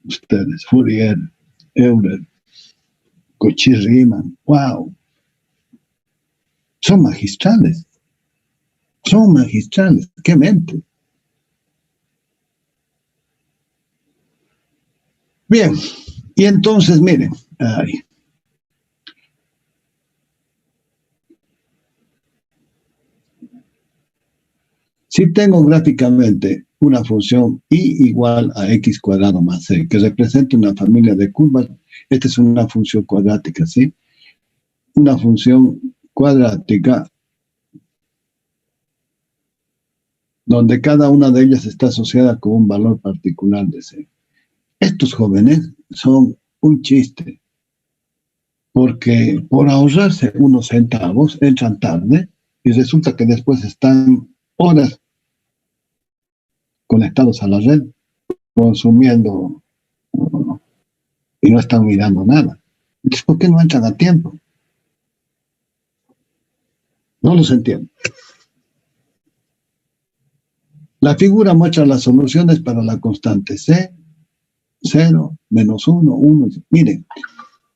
ustedes, Fourier, Euler, Cauchy-Riemann, wow. Son magistrales, qué mente. Bien, y entonces miren, si tengo gráficamente una función y igual a x cuadrado más c, que representa una familia de curvas, esta es una función cuadrática, ¿sí? Una función cuadrática donde cada una de ellas está asociada con un valor particular de c. Estos jóvenes son un chiste, porque por ahorrarse unos centavos entran tarde y resulta que después están horas conectados a la red, consumiendo y no están mirando nada. Entonces, ¿por qué no entran a tiempo? No los entiendo. La figura muestra las soluciones para la constante C, 0, menos 1, 1. Miren,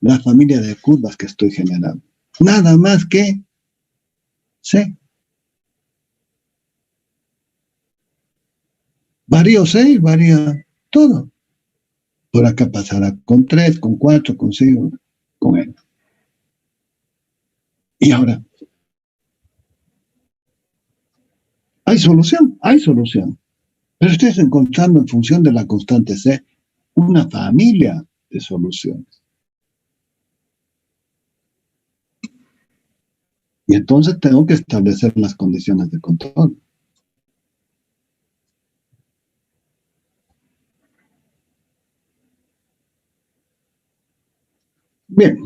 la familia de curvas que estoy generando. Nada más que C. Varía C, varía todo. Por acá pasará con 3, con 4, con 5, con N. Y ahora, hay solución. Pero estoy encontrando en función de la constante C una familia de soluciones. Y entonces tengo que establecer las condiciones de control. Bien,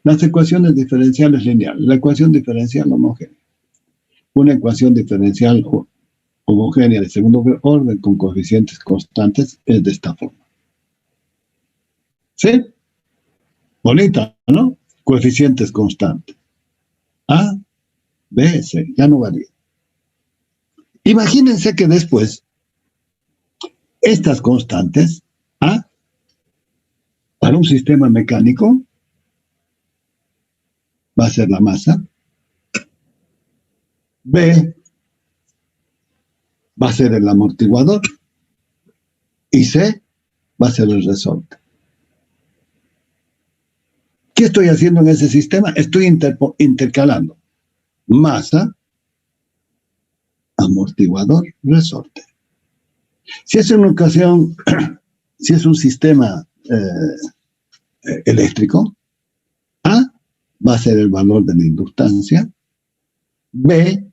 las ecuaciones diferenciales lineales. La ecuación diferencial homogénea. Una ecuación diferencial homogénea de segundo orden con coeficientes constantes es de esta forma. ¿Sí? Bonita, ¿no? Coeficientes constantes. A, B, C, ya no varía. Imagínense que después, estas constantes, A, para un sistema mecánico, va a ser la masa, B, va a ser el amortiguador, y C, va a ser el resorte. ¿Qué estoy haciendo en ese sistema? Estoy intercalando masa, amortiguador, resorte. Si es una ocasión, si es un sistema eléctrico, A va a ser el valor de la inductancia, B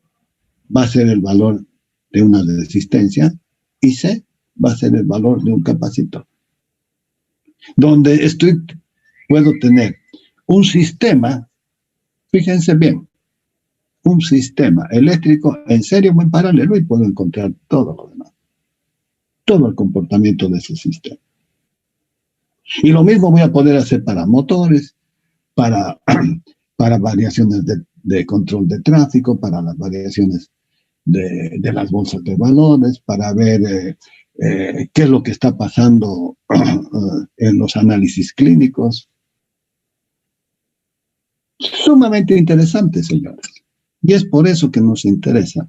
va a ser el valor de una resistencia y C va a ser el valor de un capacitor. Donde puedo tener un sistema, fíjense bien, un sistema eléctrico en serie o en paralelo y puedo encontrar todo lo demás. Todo el comportamiento de ese sistema. Y lo mismo voy a poder hacer para motores, para variaciones de control de tráfico, para las variaciones de las bolsas de valores, para ver qué es lo que está pasando en los análisis clínicos. Sumamente interesante, señores. Y es por eso que nos interesa,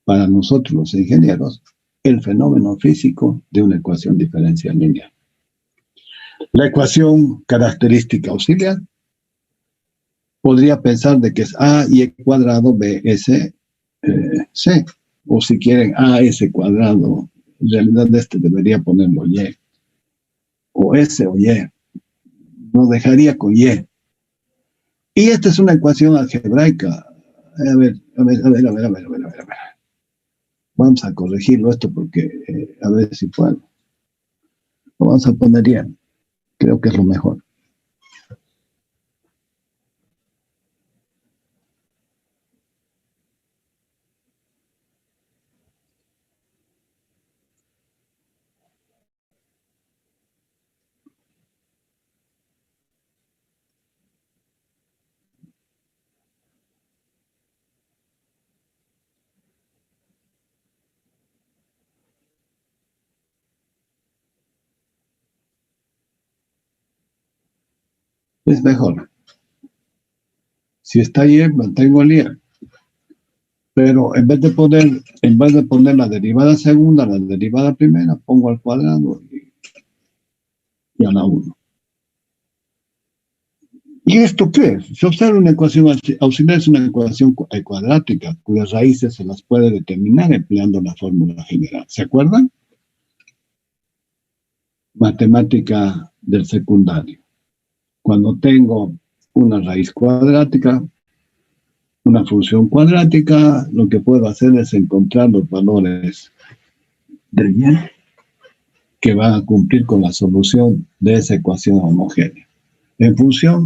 para nosotros los ingenieros, el fenómeno físico de una ecuación diferencial lineal. La ecuación característica auxiliar podría pensar de que es A y E cuadrado BS C. O si quieren AS cuadrado, en realidad debería ponerlo Y. O S o Y. No dejaría con Y. Y esta es una ecuación algebraica. A ver. Vamos a corregirlo esto porque a ver si puedo. Lo vamos a poner bien. Creo que es lo mejor. Es mejor. Si está Y, mantengo el Y. Pero en vez de poner la derivada segunda, la derivada primera, pongo al cuadrado y a la 1. ¿Y esto qué es? Se observa una ecuación auxiliar, es una ecuación cuadrática, cuyas raíces se las puede determinar empleando la fórmula general. ¿Se acuerdan? Matemática del secundario. Cuando tengo una raíz cuadrática, una función cuadrática, lo que puedo hacer es encontrar los valores de Y que van a cumplir con la solución de esa ecuación homogénea. En función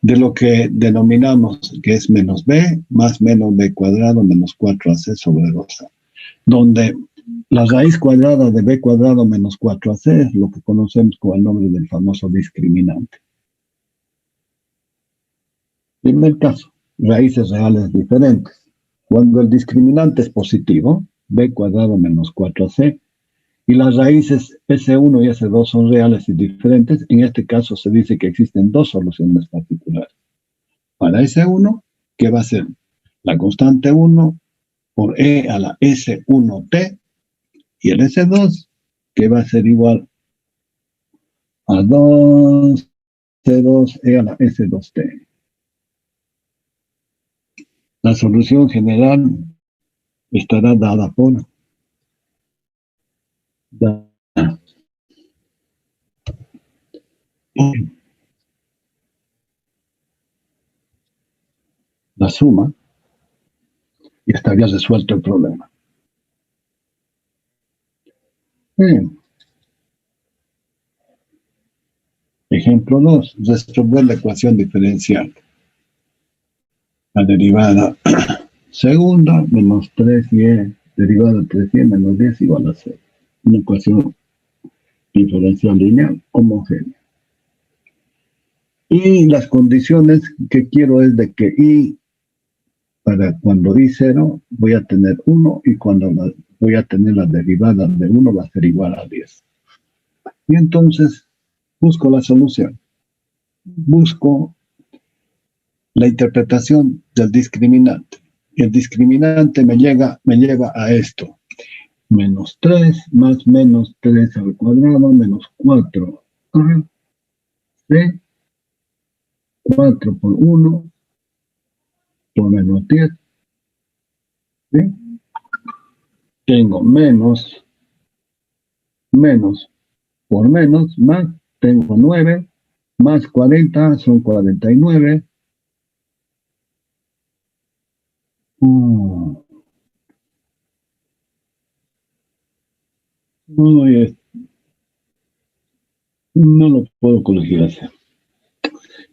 de lo que denominamos que es menos B más menos B cuadrado menos 4AC sobre 2A. Donde la raíz cuadrada de B cuadrado menos 4AC es lo que conocemos con el nombre del famoso discriminante. Primer caso, raíces reales diferentes. Cuando el discriminante es positivo, B cuadrado menos 4AC, y las raíces S1 y S2 son reales y diferentes, en este caso se dice que existen dos soluciones particulares. Para S1, ¿qué va a ser? la constante 1 por e a la S1t, y el S2, que va a ser igual a 2 C2e a la S2t. La solución general estará dada por la suma, y estaría resuelto el problema. Bien. Ejemplo 2, resolver la ecuación diferencial. La derivada segunda menos 3y derivada de 3y menos 10 igual a 0. Una ecuación diferencial lineal homogénea. Y las condiciones que quiero es de que y, para cuando y 0, voy a tener 1, y cuando voy a tener la derivada de 1 va a ser igual a 10. Y entonces busco la solución. Busco la interpretación del discriminante. El discriminante me lleva a esto. Menos 3 más menos 3 al cuadrado menos 4. ¿Sí? 4 por 1 por menos 10. ¿Sí? Tengo menos por menos más. Tengo 9 más 40 son 49. No lo puedo corregir así.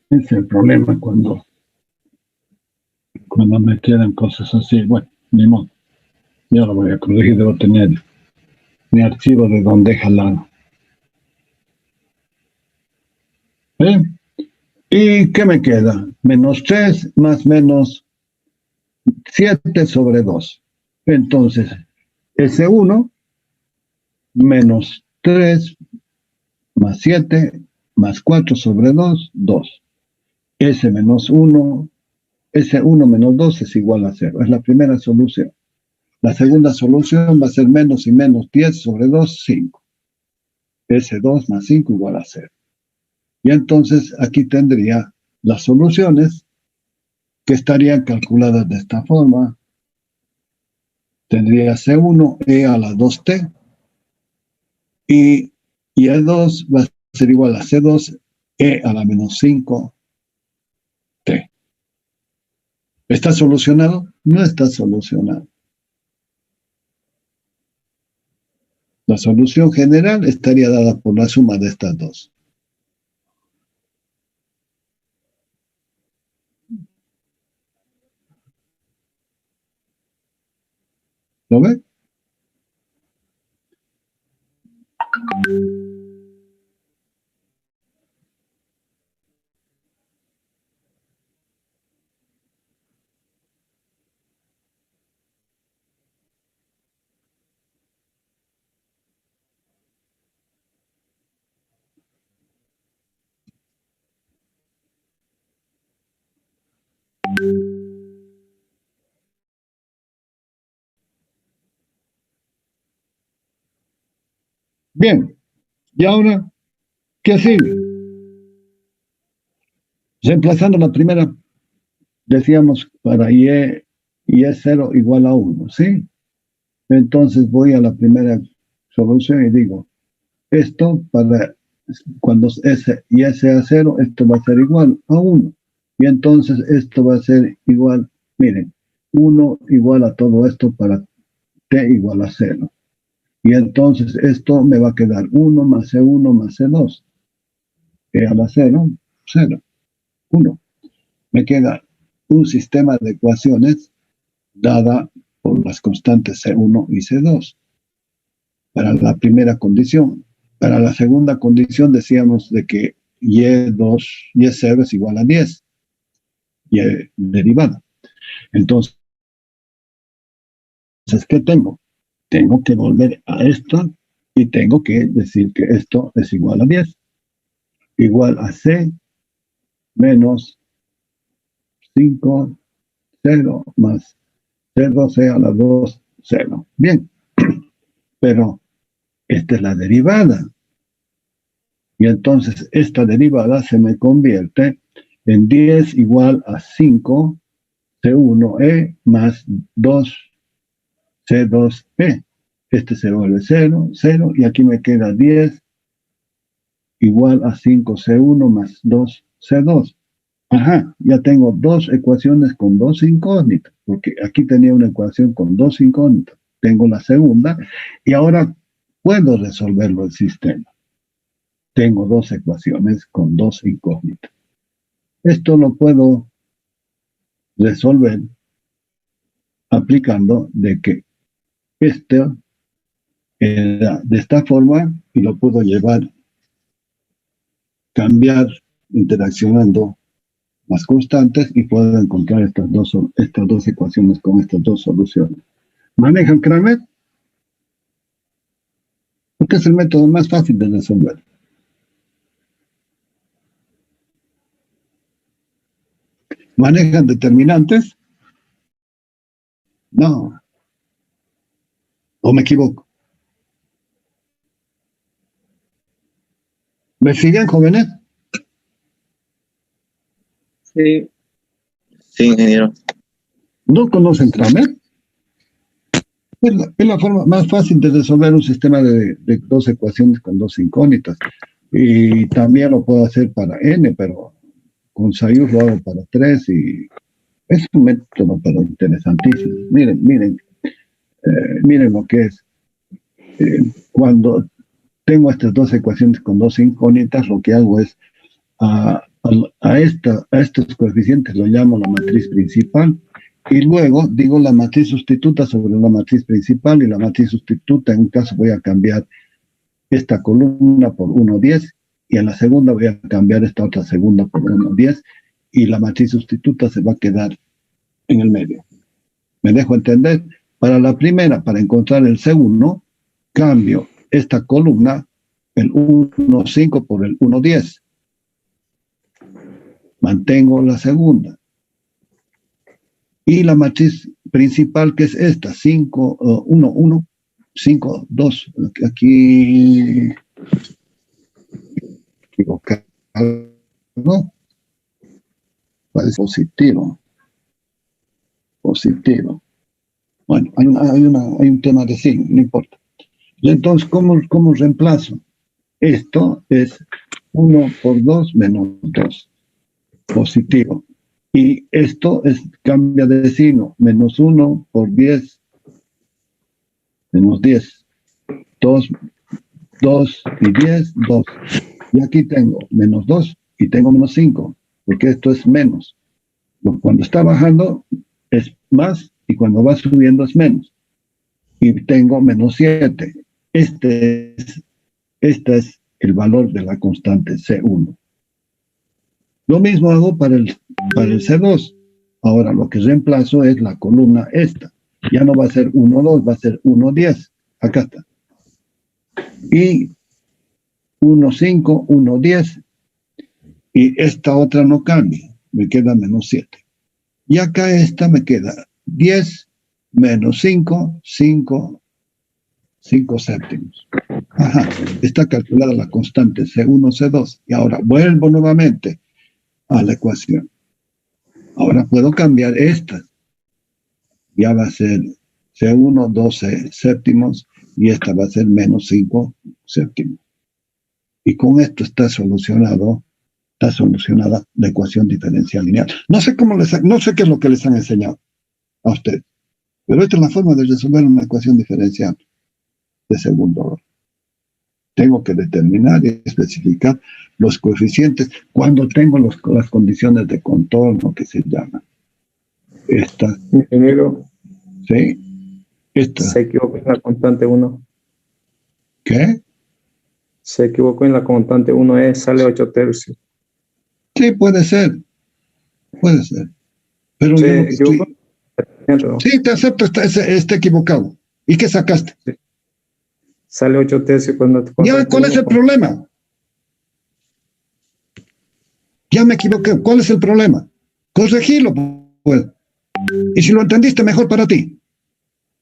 Ese es el problema cuando me quedan cosas así. Bueno, ni modo. Ya lo voy a corregir, debo tener mi archivo de donde he jalado. ¿Y qué me queda? Menos 3 más menos 7 sobre 2. Entonces, S1 menos 3 más 7 más 4 sobre 2, 2. S menos 1, S1 menos 2 es igual a 0. Es la primera solución. La segunda solución va a ser menos y menos 10 sobre 2, 5. S2 más 5 igual a 0. Y entonces aquí tendría las soluciones que estarían calculadas de esta forma. Tendría C1 e a la 2t y E2 va a ser igual a C2 e a la menos 5t. ¿Está solucionado? No está solucionado. La solución general estaría dada por la suma de estas dos. ¿Lo ve? Bien, y ahora, ¿qué sigue? Reemplazando la primera, decíamos para y es 0 igual a 1, ¿sí? Entonces voy a la primera solución y digo, esto para cuando s y s sea 0, esto va a ser igual a 1. Y entonces esto va a ser igual, miren, 1 igual a todo esto para t igual a 0. Y entonces esto me va a quedar 1 más C1 más C2. E a la 0, 0, 1. Me queda un sistema de ecuaciones dada por las constantes C1 y C2. Para la primera condición. Para la segunda condición decíamos de que Y2, Y0 es igual a 10. Y derivada. Entonces, ¿qué tengo? Tengo que volver a esta y tengo que decir que esto es igual a 10. Igual a C menos 5C 0 más C2E a la 2, 0. Bien, pero esta es la derivada. Y entonces esta derivada se me convierte en 10 igual a 5 C1E más 2 C2E. Este se vuelve 0, 0, y aquí me queda 10 igual a 5 C1 más 2 C2. Ajá, ya tengo dos ecuaciones con dos incógnitas, porque aquí tenía una ecuación con dos incógnitas. Tengo la segunda, y ahora puedo resolverlo el sistema. Tengo dos ecuaciones con dos incógnitas. Esto lo puedo resolver aplicando de que esto era de esta forma y lo puedo cambiar interaccionando las constantes y puedo encontrar estas dos ecuaciones con estas dos soluciones. ¿Manejan Kramer? Porque es el método más fácil de resolver. ¿Manejan determinantes? No. ¿O me equivoco? ¿Me siguen, jóvenes? Sí. Sí, ingeniero. ¿No conocen Kramer? Es la forma más fácil de resolver un sistema de dos ecuaciones con dos incógnitas. Y también lo puedo hacer para n, pero con Sayus lo hago para 3 y es un método pero interesantísimo. Miren lo que es. Cuando tengo estas dos ecuaciones con dos incógnitas, lo que hago es a estos coeficientes lo llamo la matriz principal, y luego digo la matriz sustituta sobre la matriz principal, y la matriz sustituta en un caso voy a cambiar esta columna por 1,10, y en la segunda voy a cambiar esta otra segunda por 1,10, y la matriz sustituta se va a quedar en el medio. ¿Me dejo entender? Para la primera, para encontrar el C1, cambio esta columna, el 1,5 por el 1,10. Mantengo la segunda. Y la matriz principal, que es esta, 5, 1, 1, 5, 2. Aquí equivocado. Parece positivo. Positivo. Bueno, hay un tema de signo, no importa. Y entonces, ¿cómo reemplazo? Esto es 1 por 2 menos 2. Positivo. Y esto cambia de signo. Menos 1 por 10. Menos 10. 2 y 10, 2. Y aquí tengo menos 2 y tengo menos 5. Porque esto es menos. Cuando está bajando es más y cuando va subiendo es menos. Y tengo menos 7. Este es el valor de la constante C1. Lo mismo hago para el C2. Ahora lo que reemplazo es la columna esta. Ya no va a ser 1,2, va a ser 1,10. Acá está. Y 1,5, 1,10. Y esta otra no cambia. Me queda menos 7. Y acá esta me queda 10 menos 5, 5 séptimos. Ajá, está calculada la constante C1, C2. Y ahora vuelvo nuevamente a la ecuación. Ahora puedo cambiar esta. Ya va a ser C1, 12 séptimos, y esta va a ser menos 5 séptimos. Y con esto está solucionada la ecuación diferencial lineal. No sé qué es lo que les han enseñado a ustedes, pero esta es la forma de resolver una ecuación diferencial de segundo orden. Tengo que determinar y especificar los coeficientes cuando tengo las condiciones de contorno que se llaman. Esta. Ingeniero. Sí. Esta. Se equivocó en la constante 1. ¿Qué? Se equivocó en la constante 1, sale 8 tercios. Sí, puede ser. Puede ser. Pero ¿Se equivocó? Sí, te acepto, está equivocado. ¿Y qué sacaste? Sí. Sale 8 tercios cuando te... Ya, ¿cuál es el problema? Ya me equivoqué. ¿Cuál es el problema? Corregirlo, pues. Y si lo entendiste, mejor para ti.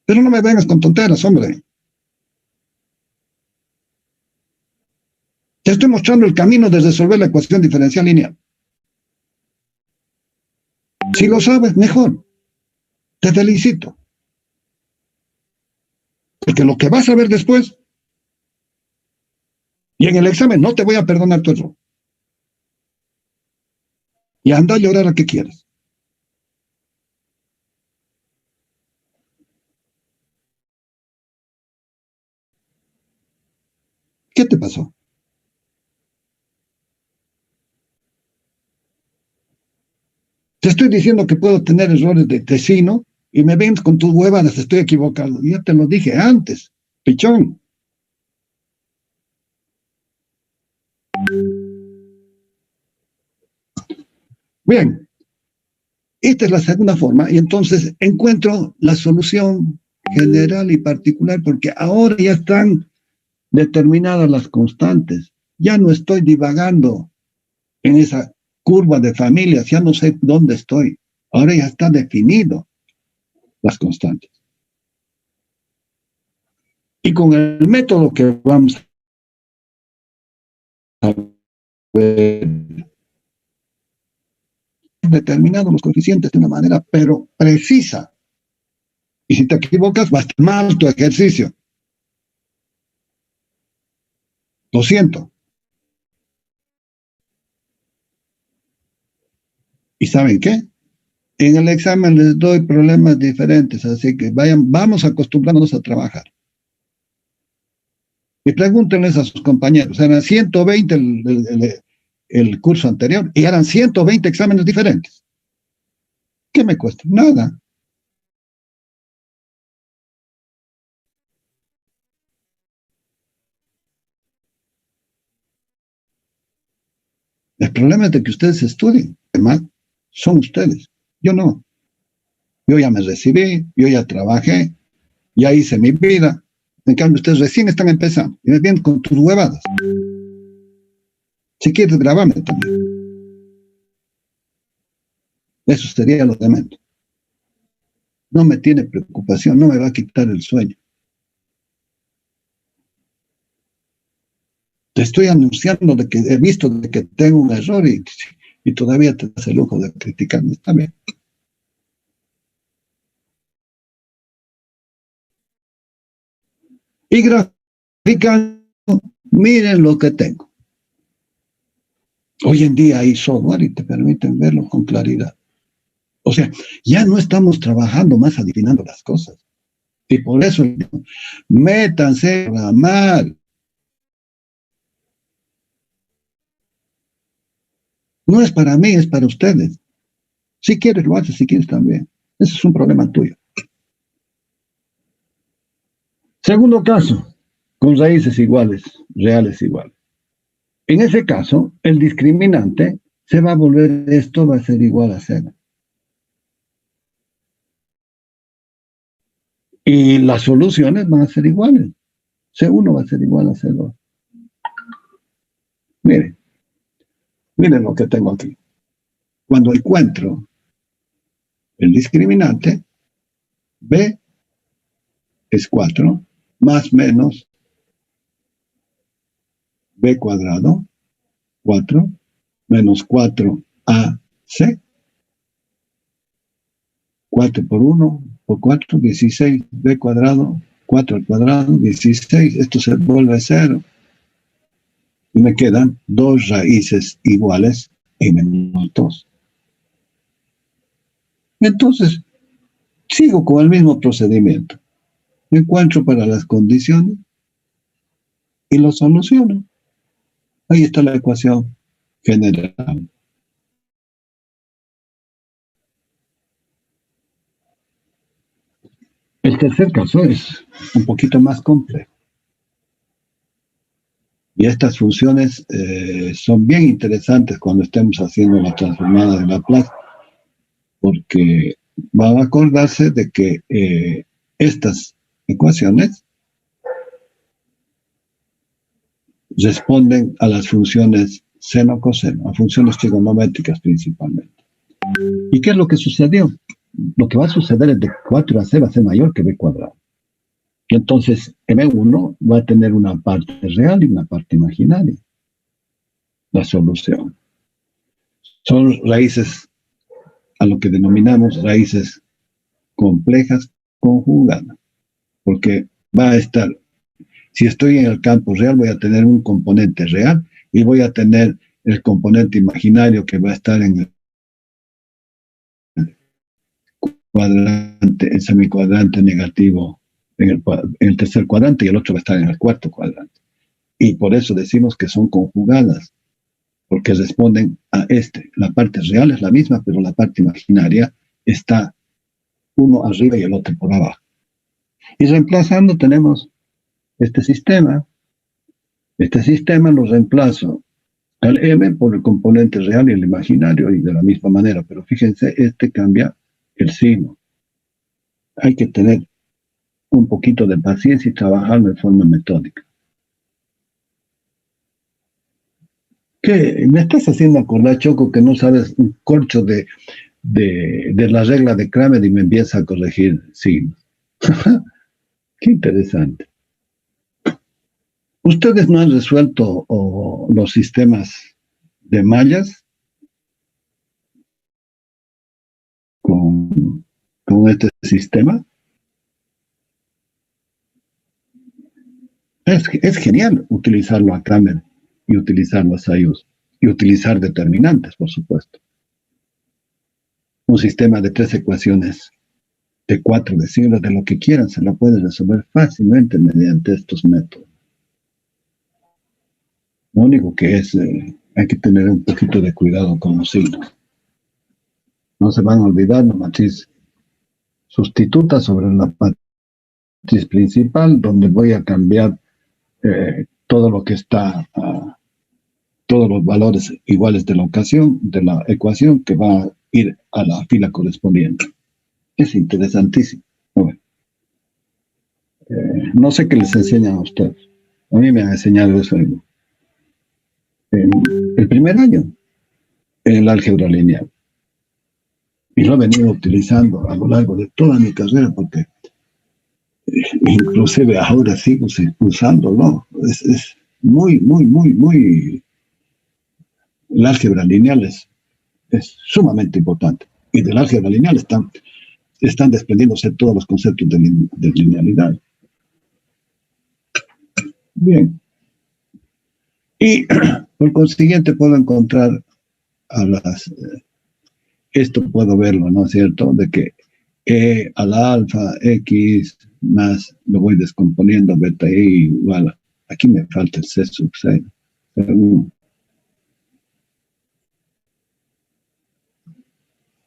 Pero no me vengas con tonteras, hombre. Te estoy mostrando el camino de resolver la ecuación diferencial lineal. Si lo sabes, mejor. Te felicito. Porque lo que vas a ver después, y en el examen no te voy a perdonar tu error. Y anda a llorar a que quieras. ¿Qué te pasó? Te estoy diciendo que puedo tener errores de tesino y me ven con tus huevadas, estoy equivocado. Ya te lo dije antes, pichón. Bien, esta es la segunda forma y entonces encuentro la solución general y particular porque ahora ya están determinadas las constantes. Ya no estoy divagando en esa curva de familias, ya no sé dónde estoy. Ahora ya está definido las constantes. Y con el método que vamos a ver, determinado los coeficientes de una manera, pero precisa. Y si te equivocas, va a estar mal tu ejercicio. Lo siento. ¿Y saben qué? En el examen les doy problemas diferentes, así que vamos acostumbrándonos a trabajar. Y pregúntenles a sus compañeros, eran 120 el curso anterior y eran 120 exámenes diferentes. ¿Qué me cuesta? Nada. El problema es de que ustedes estudien, además, son ustedes, yo no. Yo ya me recibí, yo ya trabajé, ya hice mi vida. En cambio, ustedes recién están empezando. Y me vienen con tus huevadas. Si quieres, grabame también. Eso sería lo demente. No me tiene preocupación, no me va a quitar el sueño. Te estoy anunciando de que he visto de que tengo un error y todavía te das el lujo de criticarme. Está bien. Y graficando, miren lo que tengo. Hoy en día hay software y te permiten verlo con claridad. O sea, ya no estamos trabajando más adivinando las cosas. Y por eso, métanse a programar. No es para mí, es para ustedes. Si quieres, lo haces, si quieres también. Ese es un problema tuyo. Segundo caso, con raíces iguales, reales iguales. En ese caso, el discriminante se va a volver, esto va a ser igual a 0. Y las soluciones van a ser iguales. C1 va a ser igual a C2. Miren lo que tengo aquí. Cuando encuentro el discriminante, B es 4, más menos B cuadrado, 4, menos 4AC, 4 por 1, por 4, 16, B cuadrado, 4 al cuadrado, 16, esto se vuelve 0. Y me quedan 2 raíces iguales en menos 2. Entonces, sigo con el mismo procedimiento. Me encuentro para las condiciones y lo soluciono. Ahí está la ecuación general. El tercer caso es un poquito más complejo. Y estas funciones son bien interesantes cuando estemos haciendo la transformada de Laplace, porque va a acordarse de que estas ecuaciones responden a las funciones seno-coseno, a funciones trigonométricas principalmente. ¿Y qué es lo que sucedió? lo que va a suceder es de 4AC va a ser mayor que B cuadrado. Y entonces M1 va a tener una parte real y una parte imaginaria. La solución. Son raíces a lo que denominamos raíces complejas conjugadas. Porque va a estar, si estoy en el campo real, voy a tener un componente real y voy a tener el componente imaginario que va a estar en el cuadrante, el semicuadrante negativo, en el tercer cuadrante, y el otro va a estar en el cuarto cuadrante. Y por eso decimos que son conjugadas, porque responden a este. La parte real es la misma, pero la parte imaginaria está uno arriba y el otro por abajo. Y reemplazando tenemos este sistema. Este sistema lo reemplazo al M por el componente real y el imaginario, y de la misma manera, pero fíjense, este cambia el signo. Hay que tener un poquito de paciencia y trabajarlo de forma metódica. ¿Qué? Me estás haciendo acordar, Choco, que no sabes un corcho de la regla de Kramer y me empieza a corregir signos. Qué interesante. ¿Ustedes no han resuelto los sistemas de mallas con este sistema? Es genial utilizarlo a Kramer y utilizarlo a Sayus y utilizar determinantes, por supuesto. Un sistema de 3 ecuaciones, de 4, de signos, de lo que quieran, se lo puede resolver fácilmente mediante estos métodos. Lo único que es, hay que tener un poquito de cuidado con los signos. No se van a olvidar la matriz sustituta sobre la matriz principal, donde voy a cambiar todo lo que está, todos los valores iguales de la ecuación que va a ir a la fila correspondiente. Es interesantísimo. Bueno, no sé qué les enseñan a ustedes. A mí me han enseñado eso en el primer año, en el álgebra lineal. Y lo he venido utilizando a lo largo de toda mi carrera, porque inclusive ahora sigo usándolo. Es muy, muy, muy, muy... El álgebra lineal es sumamente importante. Y del álgebra lineal están desprendiéndose todos los conceptos de linealidad. Bien. Y por consiguiente puedo encontrar esto puedo verlo, ¿no es cierto? De que E a la alfa, X, más lo voy descomponiendo, beta I igual. Aquí me falta el C sub 6.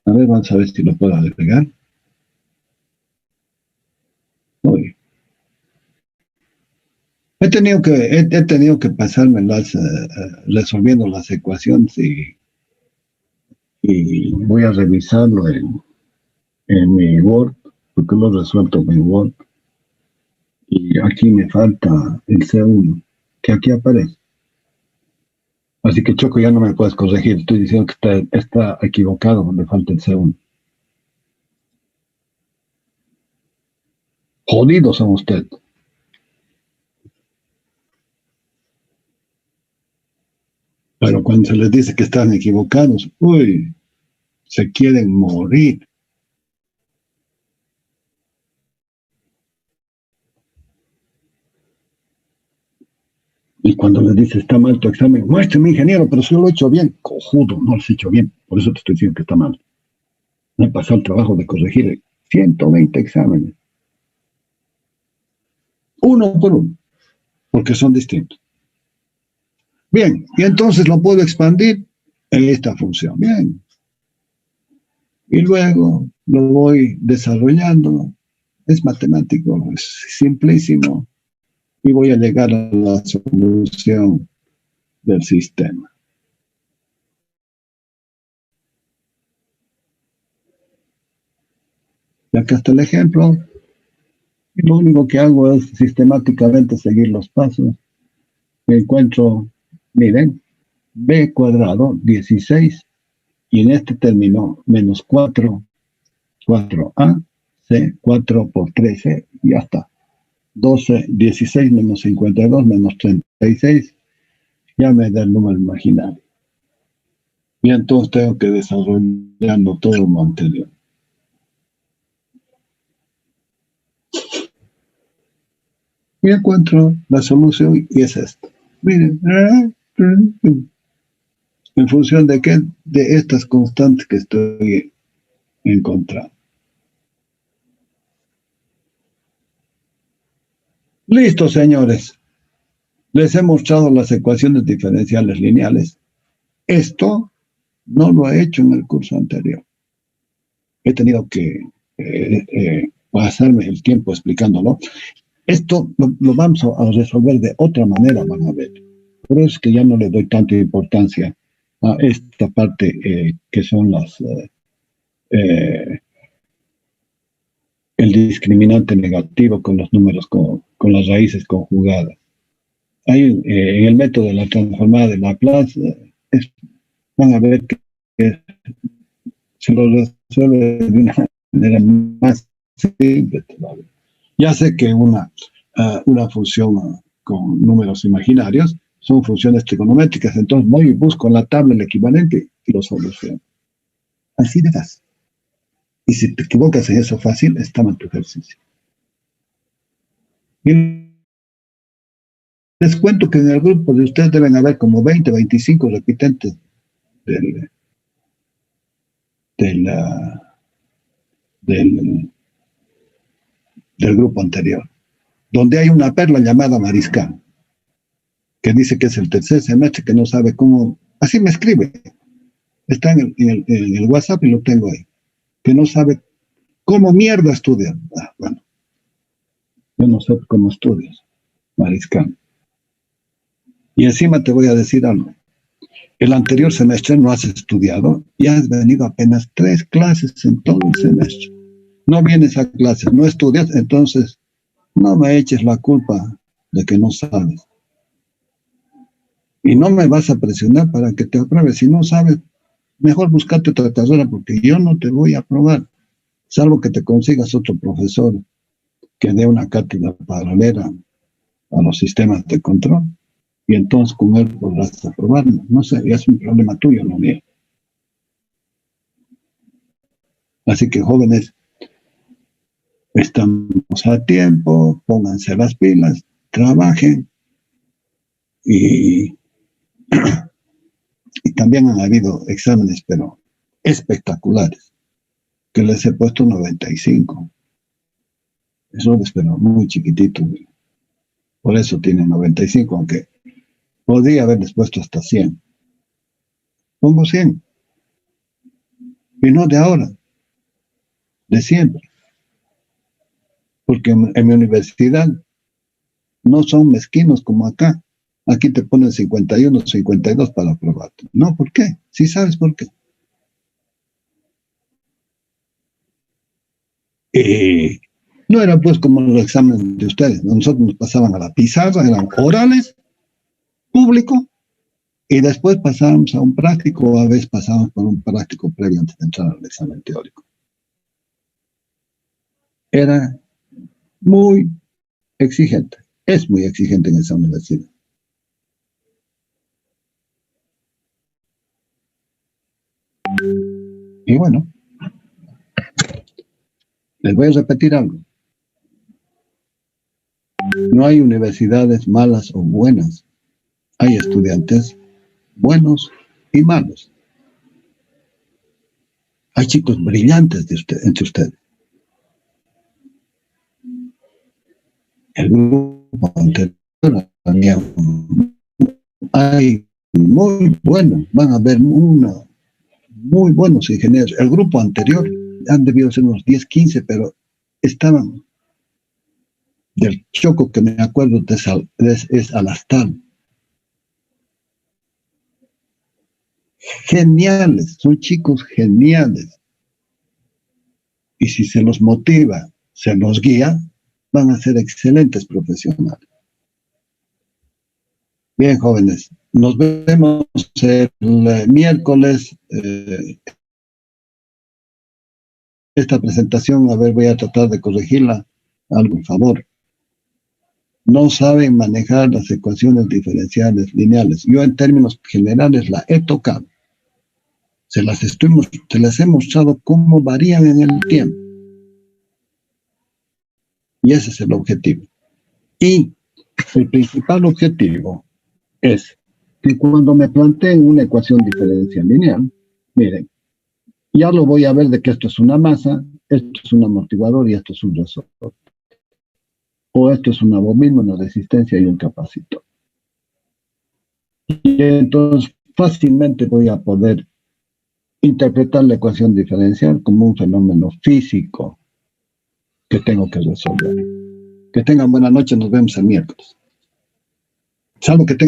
A ver, vamos a ver si lo puedo agregar. Uy. He tenido que pasarme resolviendo las ecuaciones y voy a revisarlo en mi Word, porque lo he resuelto en mi Word. Y aquí me falta el C1, que aquí aparece. Así que, Choco, ya no me puedes corregir. Estoy diciendo que está equivocado donde falta el C1. Jodidos son ustedes. Pero cuando se les dice que están equivocados, uy, se quieren morir. Y cuando les dice, está mal tu examen, muéstrame, ingeniero, pero si yo lo he hecho bien. Cojudo, no lo he hecho bien. Por eso te estoy diciendo que está mal. Me he pasado el trabajo de corregir 120 exámenes. Uno por uno, porque son distintos. Bien, y entonces lo puedo expandir en esta función. Bien. Y luego lo voy desarrollando. Es matemático, es simplísimo. Y voy a llegar a la solución del sistema. Y acá está el ejemplo. Y lo único que hago es sistemáticamente seguir los pasos. Me encuentro, miren, b cuadrado, 16, y en este término, menos 4, 4A, C, 4 por 13, ya está. 12, 16 menos 52 menos 36, ya me da el número imaginario. Y entonces tengo que desarrollarlo todo lo anterior. Y encuentro la solución y es esta. Miren, ¿en función de qué? De estas constantes que estoy encontrando. Listo, señores. Les he mostrado las ecuaciones diferenciales lineales. Esto no lo he hecho en el curso anterior. He tenido que pasarme el tiempo explicándolo. Esto lo vamos a resolver de otra manera, van a ver. Por eso es que ya no le doy tanta importancia a esta parte que son el discriminante negativo con los números, con las raíces conjugadas. Hay en el método de la transformada de Laplace, van a ver que se lo resuelve de una manera más simple todavía. Ya sé que una función con números imaginarios son funciones trigonométricas, entonces voy y busco en la tabla el equivalente y lo soluciono. Así de fácil. Y si te equivocas en eso fácil, está mal tu ejercicio. Y les cuento que en el grupo de ustedes deben haber como 20, 25 repitentes del grupo anterior, donde hay una perla llamada Mariscal, que dice que es el tercer semestre, que no sabe cómo, así me escribe, está en el WhatsApp y lo tengo ahí, que no sabe cómo mierda estudia. Bueno, yo no sé cómo estudias, Mariscal. Y encima te voy a decir algo. El anterior semestre no has estudiado y has venido apenas 3 clases en todo el semestre. No vienes a clases, no estudias, entonces no me eches la culpa de que no sabes. Y no me vas a presionar para que te apruebes. Si no sabes, mejor búscate otra carrera porque yo no te voy a aprobar, salvo que te consigas otro profesor que dé una cátedra paralela a los sistemas de control. Y entonces con él podrás aprobarlo. No sé, es un problema tuyo, no mío. Así que jóvenes, estamos a tiempo, pónganse las pilas, trabajen y también han habido exámenes, pero espectaculares, que les he puesto 95. Eso es, pero muy chiquitito. Por eso tienen 95, aunque podría haberles puesto hasta 100. Pongo 100. Y no de ahora, de siempre. Porque en mi universidad no son mezquinos como acá. Aquí te ponen 51, 52 para aprobarte. No, ¿por qué? Sí sabes por qué. No era pues como los exámenes de ustedes. Nosotros nos pasaban a la pizarra, eran orales, público, y después pasábamos a un práctico, o a veces pasábamos por un práctico previo antes de entrar al examen teórico. Era muy exigente, es muy exigente en esa universidad. Y bueno, les voy a repetir algo. No hay universidades malas o buenas. Hay estudiantes buenos y malos. Hay chicos brillantes entre ustedes. El grupo anterior hay muy buenos, van a haber muy buenos ingenieros. El grupo anterior han debido ser unos 10, 15, pero estaban del Choco que me acuerdo es Alastar. Geniales, son chicos geniales. Y si se los motiva, se los guía, van a ser excelentes profesionales. Bien, jóvenes, nos vemos el miércoles esta presentación, a ver, voy a tratar de corregirla, algo en favor. No saben manejar las ecuaciones diferenciales lineales. Yo en términos generales la he tocado. Se las he mostrado cómo varían en el tiempo. Y ese es el objetivo. Y el principal objetivo es que cuando me planteen una ecuación diferencial lineal, miren, ya lo voy a ver de que esto es una masa, esto es un amortiguador y esto es un resorte. O esto es una bobina, una resistencia y un capacitor. Y entonces fácilmente voy a poder interpretar la ecuación diferencial como un fenómeno físico que tengo que resolver. Que tengan buena noche, nos vemos el miércoles. Salvo que tengan